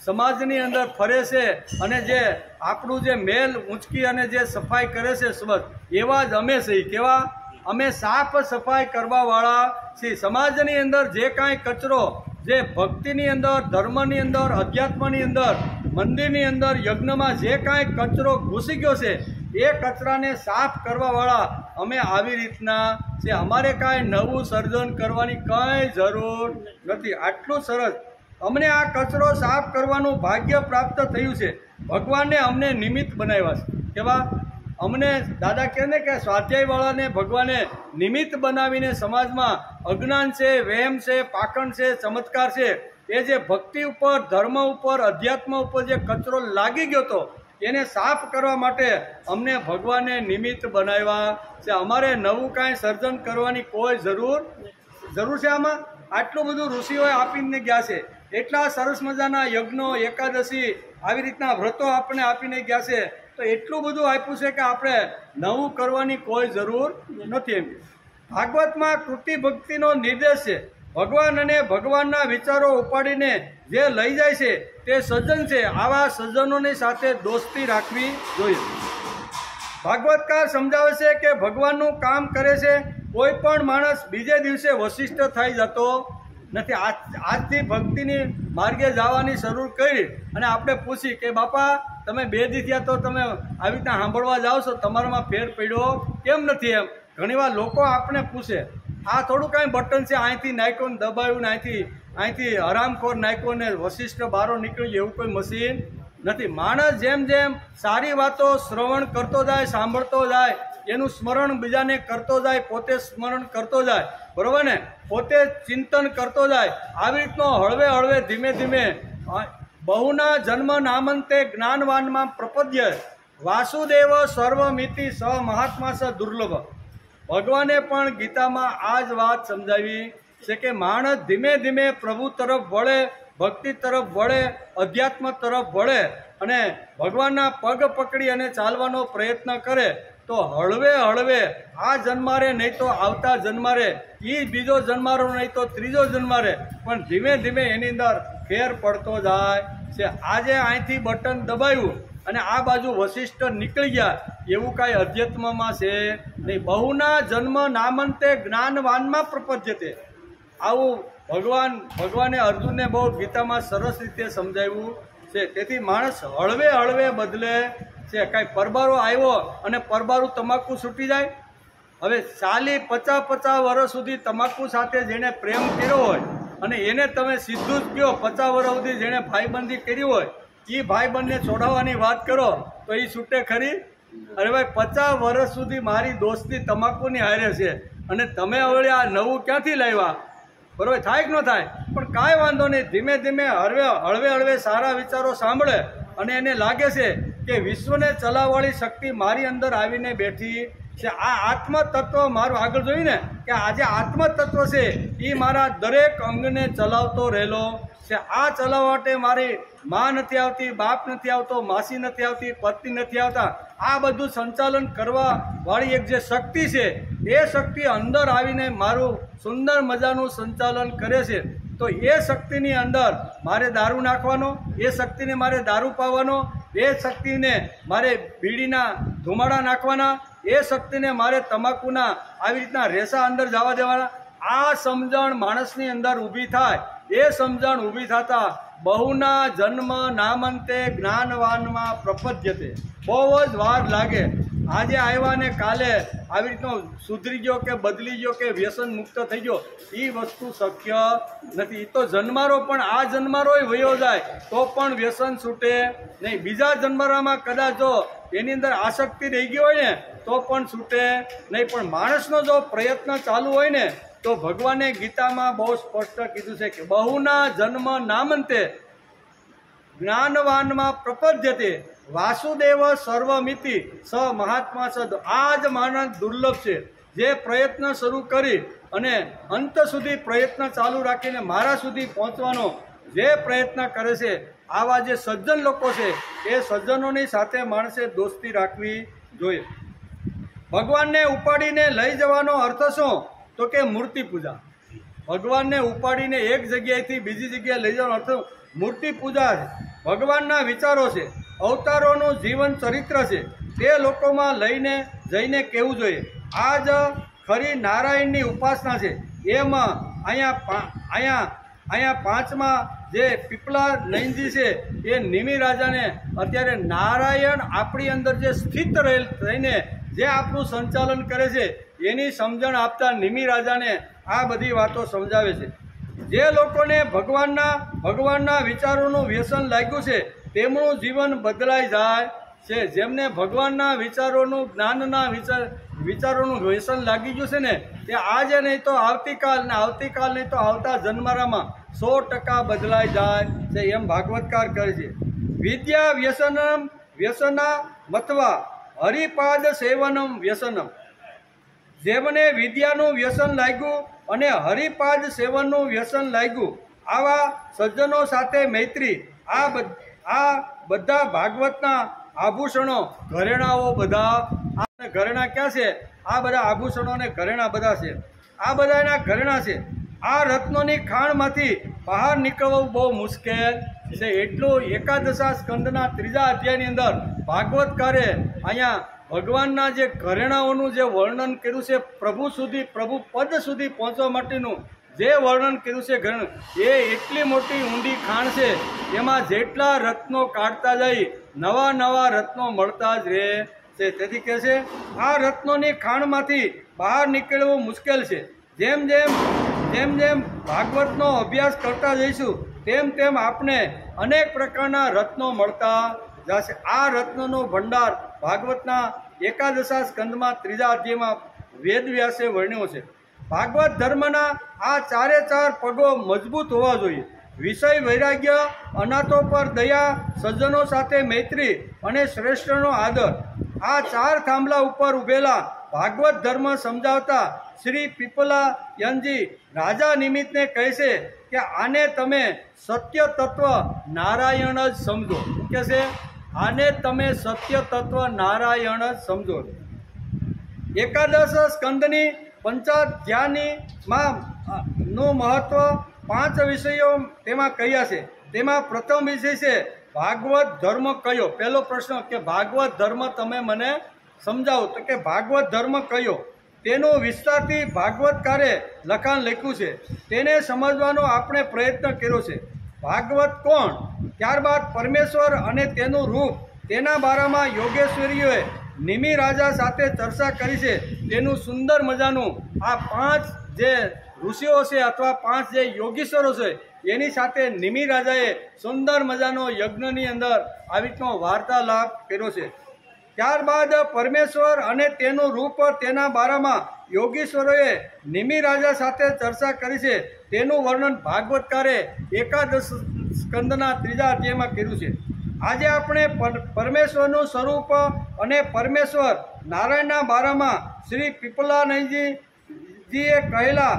સમાજની અંદર ફરે છે અને જે આપણું જે મેલ ઊંચકી અને જે સફાઈ કરે છે સ્વચ્છ, એવા જ અમે છીએ। કેવા? અમે સાફ સફાઈ કરવાવાળા છીએ। સમાજની અંદર જે કાંઈ કચરો જે ભક્તિની અંદર, ધર્મની અંદર, અધ્યાત્મની અંદર, મંદિરની અંદર, યજ્ઞમાં જે કાંઈ કચરો ઘૂસી ગયો છે એ કચરાને સાફ કરવાવાળા અમે આવી રીતના છે। અમારે કાંઈ નવું સર્જન કરવાની કંઈ જરૂર નથી। આટલું સરસ અમને આ કચરો સાફ કરવાનું ભાગ્ય પ્રાપ્ત થયું છે। ભગવાને અમને નિમિત્ત બનાવ્યા છે। કેવા? અમને દાદા કહે ને કે સ્વાધ્યાયવાળાને ભગવાને નિમિત્ત બનાવીને સમાજમાં અજ્ઞાન છે, વહેમ છે, પાખંડ છે, ચમત્કાર છે, એ જે ભક્તિ ઉપર, ધર્મ ઉપર, અધ્યાત્મ ઉપર જે કચરો લાગી ગયો હતો એને સાફ કરવા માટે અમને ભગવાને નિમિત્ત બનાવ્યા છે। અમારે નવું કાંઈ સર્જન કરવાની કોઈ જરૂર છે આમાં? આટલું બધું ઋષિઓએ આપીને ગયા છે। એટલા સરસ મજાના યજ્ઞો, એકાદશી, આવી રીતના વ્રતો આપણને આપીને ગયા છે। તો એટલું બધું આપ્યું છે કે આપણે નવું કરવાની કોઈ જરૂર નથી। એમ ભાગવતમાં કૃતિ ભક્તિનો નિર્દેશ છે। ભગવાન અને ભગવાનના વિચારો ઉપાડીને જે લઈ જાય છે તે સજ્જન છે। આવા સજ્જનોની સાથે દોસ્તી રાખવી જોઈએ। ભાગવતકાર સમજાવે છે કે ભગવાનનું કામ કરે છે કોઈ પણ માણસ બીજે દિવસે વશિષ્ઠ થઈ જતો નથી। આજથી ભક્તિની માર્ગે જવાની શરૂ કરી અને આપણે પૂછી કે બાપા તમે 2 દી થયા તો તમે આવી રીતના સાંભળવા જાઓ છો, તમારામાં ફેર પડ્યો કેમ નથી? એમ ઘણીવાર લોકો આપણે પૂછે। આ થોડું કાંઈ બટન છે અહીંથી નાખ્યો ને દબાવ્યું ને અહીંથી હરામખોર નાખ્યો ને વશિષ્ઠ બારો નીકળી એવું કોઈ મશીન નથી। માણસ જેમ જેમ સારી વાતો શ્રવણ કરતો જાય, સાંભળતો જાય, એનું સ્મરણ બીજાને કરતો જાય, પોતે સ્મરણ કરતો જાય, બરોબર ને, પોતે ચિંતન કરતો જાય, આવી રીતનો હળવે હળવે ધીમે ધીમે બહુના જન્મ નામંતે જ્ઞાનવાનમાં પ્રપદ્ય વાસુદેવ સર્વમિતિ સ મહાત્મા સ દુર્લભ। ભગવાને પણ ગીતામાં આ જ વાત સમજાવી છે કે માણસ ધીમે ધીમે પ્રભુ તરફ વળે, ભક્તિ તરફ વળે, અધ્યાત્મ તરફ વળે અને ભગવાનના પગ પકડી અને ચાલવાનો પ્રયત્ન કરે તો હળવે હળવે આ જન્મારે નહીં તો આવતા જન્મારે, બીજો જન્મારો નહીં તો ત્રીજો જન્મારે, પણ ધીમે ધીમે એની અંદર ફેર પડતો જાય છે। આજે અહીંથી બટન દબાવ્યું અને આ બાજુ વશિષ્ઠ નીકળી ગયા એવું કાંઈ અધ્યાત્મમાં છે નહીં। બહુના જન્મ નામંતે જ્ઞાનવાનમાં પ્રપદ્યતે, આવું ભગવાને અર્જુનને બહુ ગીતામાં સરસ રીતે સમજાવ્યું છે। તેથી માણસ હળવે હળવે બદલે છે। કાંઈ પરબારો આવ્યો અને પરબારું તમાકુ છૂટી જાય? હવે 40-50 વર્ષ સુધી તમાકુ સાથે જેણે પ્રેમ કર્યો હોય અને એને તમે સીધું જ કહો 50 વર્ષ સુધી જેણે ભાઈબંધી કરી હોય એ ભાઈબંધને છોડાવવાની વાત કરો તો એ છૂટે ખરી? અરે ભાઈ 50 વર્ષ સુધી મારી દોસ્તી તમાકુની હારે છે અને તમે હવે આ નવું ક્યાંથી લાવ્યા? બરોબર, થાય કે ન થાય? પણ કાંઈ વાંધો નહીં, ધીમે ધીમે હળવે સારા વિચારો સાંભળે અને એને લાગે છે કે વિશ્વને ચલાવવાળી શક્તિ મારી અંદર આવીને બેઠી છે। આ આત્મ તત્વ મારું આગળ જોયું ને કે આજે આત્મ તત્વ છે એ મારા દરેક અંગને ચલાવતો રહેલો છે। આ ચલાવવા માટે મારી માં નથી આવતી, બાપ નથી આવતો, માસી નથી આવતી, પત્ની નથી આવતા, આ બધું સંચાલન કરવા વાળી એક જે શક્તિ છે એ શક્તિ અંદર આવીને મારું સુંદર મજાનું સંચાલન કરે છે। તો એ શક્તિની અંદર મારે દારૂ નાખવાનો, એ શક્તિને મારે દારૂ પાવાનો, એ શક્તિને મારે બીડીના ધુમાડા નાખવાના, એ શક્તિને મારે તમાકુના આવી રીતના રેસા અંદર જવા દેવાના। આ સમજણ માણસની અંદર ઊભી થાય, એ સમજણ ઊભી થતા બહુના જન્મ નામંતે જ્ઞાનવાનમાં પ્રપદ્યતે, બહુ જ વાર લાગે। આજે આવ્યા ને કાલે આવી રીતનો સુધરી ગયો કે બદલી ગયો કે વ્યસન મુક્ત થઈ ગયો એ વસ્તુ શક્ય નથી। તો જન્મારો પણ આ જન્મારોય વયો જાય તો પણ વ્યસન છૂટે નહીં। બીજા જન્મારામાં કદાચ જો એની અંદર આસક્તિ રહી ગઈ હોય ને તો પણ છૂટે નહીં। પણ માણસનો જો પ્રયત્ન ચાલુ હોય ને તો ભગવાને ગીતામાં બહુ સ્પષ્ટ કીધું છે કે બહુના જન્મ નામંતે જ્ઞાનવાનમાં પ્રપદ્યતે વાસુદેવ સર્વમિતિ સ મહાત્મા સદ। આ જ માનસ દુર્લભ છે જે પ્રયત્ન શરૂ કરી અને અંત સુધી પ્રયત્ન ચાલુ રાખીને મારા સુધી પહોંચવાનો જે પ્રયત્ન કરે છે, આવા જે સજ્જન લોકો છે એ સજ્જનોની સાથે માણસે દોસ્તી રાખવી જોઈએ. ભગવાનને ઉપાડીને લઈ જવાનો અર્થ શું? તો કે મૂર્તિ પૂજા. ભગવાનને ઉપાડીને એક જગ્યાએથી બીજી જગ્યાએ લઈ જવાનો અર્થ મૂર્તિ પૂજા છે. ભગવાનના વિચારો છે, અવતારોનું જીવન ચરિત્ર છે, તે લોકોમાં લઈને જઈને કહેવું જોઈએ. આ જ ખરી નારાયણની ઉપાસના છે. એમાં અહીંયા પાંચમાં જે પીપલા નયનજી છે એ નિમિ રાજાને અત્યારે નારાયણ આપણી અંદર જે સ્થિત રહીને જે આપણું સંચાલન કરે છે એની સમજણ આપતા નિમિ રાજાને આ બધી વાતો સમજાવે છે. જે લોકોને ભગવાનના વિચારોનું વ્યસન લાગ્યું છે તેમનું જીવન બદલાઈ જાય છે. જેમને ભગવાનના વિચારોનું જ્ઞાનના વિચારોનું વ્યસન લાગી ગયું છે ને તે આજે નહીં તો આવતીકાલ નહીં તો આવતા જન્મારામાં 100% બદલાઈ જાય છે એમ ભાગવતકાર કહે છે. વિદ્યા વ્યસના મત્વા હરિપાદ સેવનમ વ્યસનમ. જેમને વિદ્યાનું વ્યસન લાગ્યું અને હરિપાદ સેવનનું વ્યસન લાગ્યું આવા સજ્જનો સાથે મૈત્રી. આ બધા ભાગવતના આભૂષણો ઘરેણાઓ બધા ઘરેણા ક્યાં છે? આ બધા આભૂષણો અને ઘરેણા બધા છે. આ બધાના ઘરેણા છે. આ રત્નોની ખાણમાંથી બહાર નીકળવું બહુ મુશ્કેલ છે. એટલું એકાદશા સ્કંદના 3જા અધ્યાયની અંદર ભાગવતકારે અહીંયા ભગવાનના જે ઘરેણાઓનું જે વર્ણન કર્યું છે, પ્રભુ પદ સુધી પહોંચવા માટેનું જે વર્ણન કર્યું છે ઘરેણું, એ એટલી મોટી ઊંડી ખાણ છે. એમાં જેટલા રત્નો કાઢતા જાય નવા રત્નો મળતા જ રહે છે. તેથી કહે છે આ રત્નોની ખાણમાંથી બહાર નીકળવું મુશ્કેલ છે. જેમ જેમ ભાગવતનો અભ્યાસ કરતા જઈશું તેમ આપણે અનેક પ્રકારના રત્નો મળતા જશે. આ રત્નોનો ભંડાર ભાગવતના એકાદશા સ્કંદમાં 3જા અધ્યાયમાં વેદવ્યાસે વર્ણ્યો છે. ભાગવત ધર્મના આ 4 પગો મજબૂત હોવા જોઈએ. વિષય વૈરાગ્ય, અનાથો પર દયા, સજ્જનો સાથે મૈત્રી અને શ્રેષ્ઠનો આદર. આ 4 થાંભલા ઉપર ઉભેલા ભાગવત ધર્મ સમજાવતા શ્રી પીપલા યનજી રાજા નિમિત્તને કહે છે કે આને તમે સત્ય તત્વ નારાયણ જ સમજો. કે છે આને તમે સત્ય તત્વ નારાયણ જ સમજો. એકાદશ સ્કંદની પંચાધ્યાયની નું મહત્વ 5 વિષયો તેમાં કહ્યા છે. તેમાં પ્રથમ વિષય છે ભાગવત ધર્મ કયો. પહેલો પ્રશ્ન કે ભાગવત ધર્મ તમે મને સમજાવો. તો કે ભાગવત ધર્મ કયો તેનું વિસ્તારથી ભાગવતકારે લખાણ લખ્યું છે. તેને સમજવાનો આપણે પ્રયત્ન કર્યો છે. ભાગવત કોણ, ત્યારબાદ પરમેશ્વર અને તેનું રૂપ, તેના બારામાં યોગેશ્વરીઓએ નિમિ રાજા સાથે ચર્ચા કરી છે. તેનું સુંદર મજાનું આ 5 જે ઋષિઓ છે અથવા 5 જે યોગીશ્વરો છે એની સાથે નિમિ રાજાએ સુંદર મજાનો યજ્ઞની અંદર આવી રીતનો વાર્તાલાપ કર્યો છે. ત્યારબાદ પરમેશ્વર અને તેનું રૂપ, તેના બારામાં યોગીશ્વરોએ નિમિ રાજા સાથે ચર્ચા કરી છે. તેનું વર્ણન ભાગવતકારે એકાદશ સ્કંદના 3જા અધ્યાયમાં કર્યું છે. આજે આપણે પરમેશ્વરનું સ્વરૂપ અને પરમેશ્વર નારાયણના બારામાં શ્રી પીપલાનંદજીએ કહેલા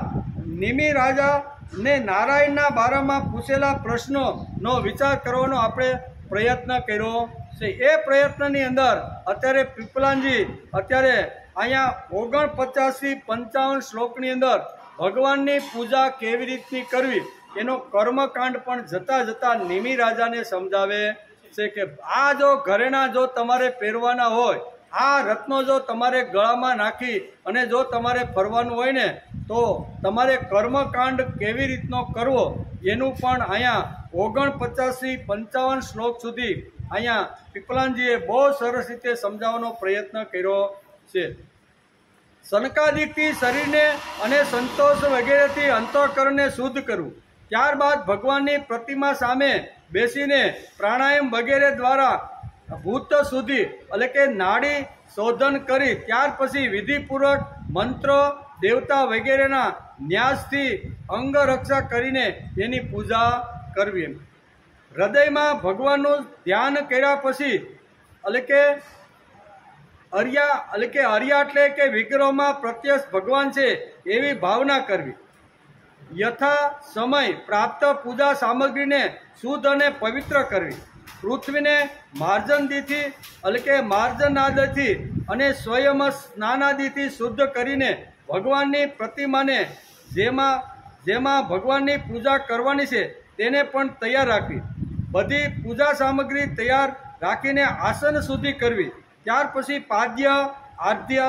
નિમિ રાજાને નારાયણના બારામાં પૂછેલા પ્રશ્નોનો વિચાર કરવાનો આપણે પ્રયત્ન કર્યો છે. એ પ્રયત્નની અંદર અત્યારે પીપલાનજી અહીંયા 49 થી 55 શ્લોકની અંદર ભગવાનની પૂજા કેવી રીતની કરવી એનો કર્મકાંડ પણ જતા નિમિ રાજાને સમજાવે છે કે આ જો ઘરેણા જો તમારે પહેરવાના હોય, આ રત્નો જો તમારે ગળામાં નાખી અને જો તમારે ફરવાનું હોય ને તો તમારે કર્મકાંડ કેવી રીતનો કરવો એનું પણ અહીંયા 49 થી 55 શ્લોક સુધી અહીંયા પીપલાનજીએ બહુ સરસ રીતે સમજાવવાનો પ્રયત્ન કર્યો છે. સનકાદિકથી શરીરને અને સંતોષ વગેરેથી અંતઃકરણને શુદ્ધ કરવું. ત્યારબાદ ભગવાનની પ્રતિમા સામે બેસીને પ્રાણાયામ વગેરે દ્વારા ભૂત શુદ્ધિ એટલે કે નાડી શોધન કરી ત્યાર પછી વિધિપૂર્વક મંત્ર, દેવતા વગેરેના ન્યાસથી અંગ રક્ષા કરીને એની પૂજા કરવી. હૃદયમાં ભગવાનનું ધ્યાન કર્યા પછી હરિયા એટલે કે વિગ્રહમાં પ્રત્યક્ષ ભગવાન છે એવી ભાવના કરવી. યથા સમય પ્રાપ્ત પૂજા સામગ્રીને શુદ્ધ અને પવિત્ર કરવી, પૃથ્વીને માર્જનદીથી એટલે કે માર્જનાદથી અને સ્વયં સ્નાનાદિથી શુદ્ધ કરીને ભગવાનની પ્રતિમાને જેમાં ભગવાનની પૂજા કરવાની છે તેને પણ તૈયાર રાખવી. બધી પૂજા સામગ્રી તૈયાર રાખીને આસન શુદ્ધિ કરવી. ત્યાર પછી પાદ્ય, આદ્ય,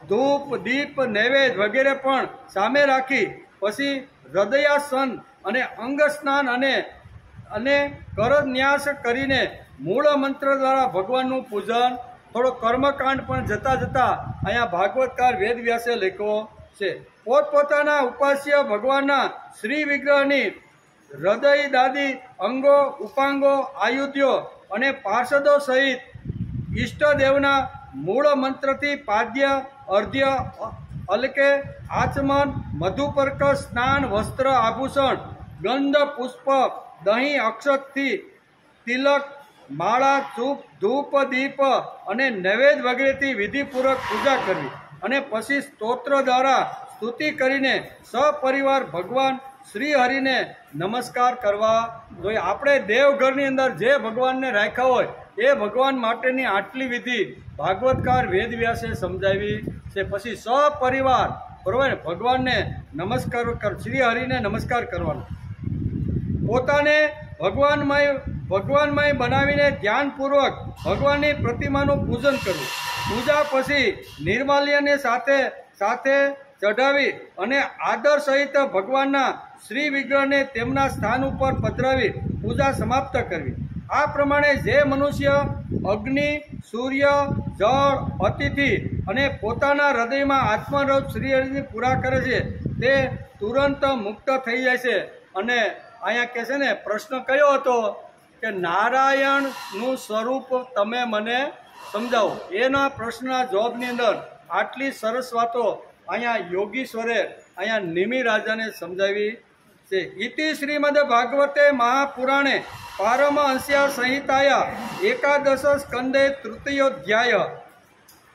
ધૂપ, દીપ, નૈવેદ્ય વગેરે પણ સામે રાખી પછી હૃદયાસન અને અંગ સ્નાન અને કરન્યાસ કરીને મૂળ મંત્ર દ્વારા ભગવાનનું પૂજન. થોડો કર્મકાંડ પણ જતા અહીંયા ભાગવતકાર વેદવ્યાસે લખ્યો છે. પોતપોતાના ઉપાસ્ય ભગવાનના શ્રી વિગ્રહની હૃદય દાદી અંગો, ઉપાંગો, આયુધ્યો અને પાર્ષદો સહિત ઈષ્ટદેવના મૂળ મંત્રથી પાદ્ય, અર્ધ્ય એટલે કે આચમન, મધુપર્ક, સ્નાન, વસ્ત્ર, આભૂષણ, ગંધ, પુષ્પ, દહીં, અક્ષતથી તિલક, માળા, ચૂપ, ધૂપ, દીપ અને નૈવેદ્ય વગેરેથી વિધિપૂર્વક પૂજા કરવી અને પછી સ્તોત્ર દ્વારા સ્તુતિ કરીને સપરિવાર ભગવાન શ્રી હરિને નમસ્કાર કરવા જોઈએ. આપણે દેવઘરની અંદર જે ભગવાનને રાખ્યા હોય એ ભગવાન માટેની આટલી વિધિ ભાગવતકાર વેદવ્યાસે સમજાવી છે. પછી સપરિવાર બરોબર ભગવાનને નમસ્કાર શ્રી હરિને નમસ્કાર કરવાનો. પોતાને ભગવાનમય બનાવીને ધ્યાનપૂર્વક ભગવાનની પ્રતિમાનું પૂજન કરવું. પૂજા પછી નિર્માલ્યને સાથે ચઢાવી અને આદર સહિત ભગવાનના શ્રી વિગ્રહને તેમના સ્થાન ઉપર પધરાવી પૂજા સમાપ્ત કરવી. આ પ્રમાણે જે મનુષ્ય અગ્નિ, સૂર્ય, જળ, અતિથિ અને પોતાના હૃદયમાં આત્મરૂપ શ્રી હરિની પૂરા કરે છે તે તુરંત મુક્ત થઈ જાય છે. અને અહીંયા કહે છે ને, પ્રશ્ન કયો હતો કે નારાયણનું સ્વરૂપ તમે મને સમજાવો. એના પ્રશ્નના જવાબની અંદર આટલી સરસ વાતો અહીંયા યોગીશ્વરે અહીંયા નિમિ રાજાને સમજાવી છે. ઇતિ શ્રીમદ ભાગવતે મહાપુરાણે પારમહંસ્યા સંહિતાયા એકાદશ સ્કંદે તૃતીયોધ્યાય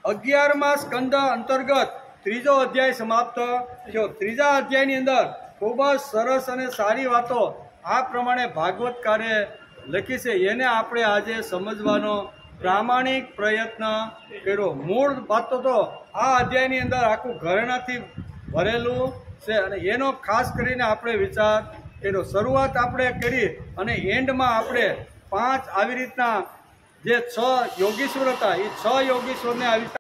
11મા સ્કંદ અંતર્ગત ત્રીજો અધ્યાય સમાપ્ત થયો. ત્રીજા અધ્યાયની અંદર ખૂબ જ સરસ અને સારી વાતો આ પ્રમાણે ભાગવતકારે લખી છે. એને આપણે આજે સમજવાનો પ્રામાણિક પ્રયત્ન કર્યો. મૂળ વાતો તો આ અધ્યાયની અંદર આખું ઘરેણાથી ભરેલું છે અને એનો ખાસ કરીને આપણે વિચાર કર્યો. શરૂઆત આપણે કરી અને એન્ડમાં આપણે 5 આવી રીતના જે 6 યોગીશ્વર હતા એ 6 યોગીશ્વરને આવી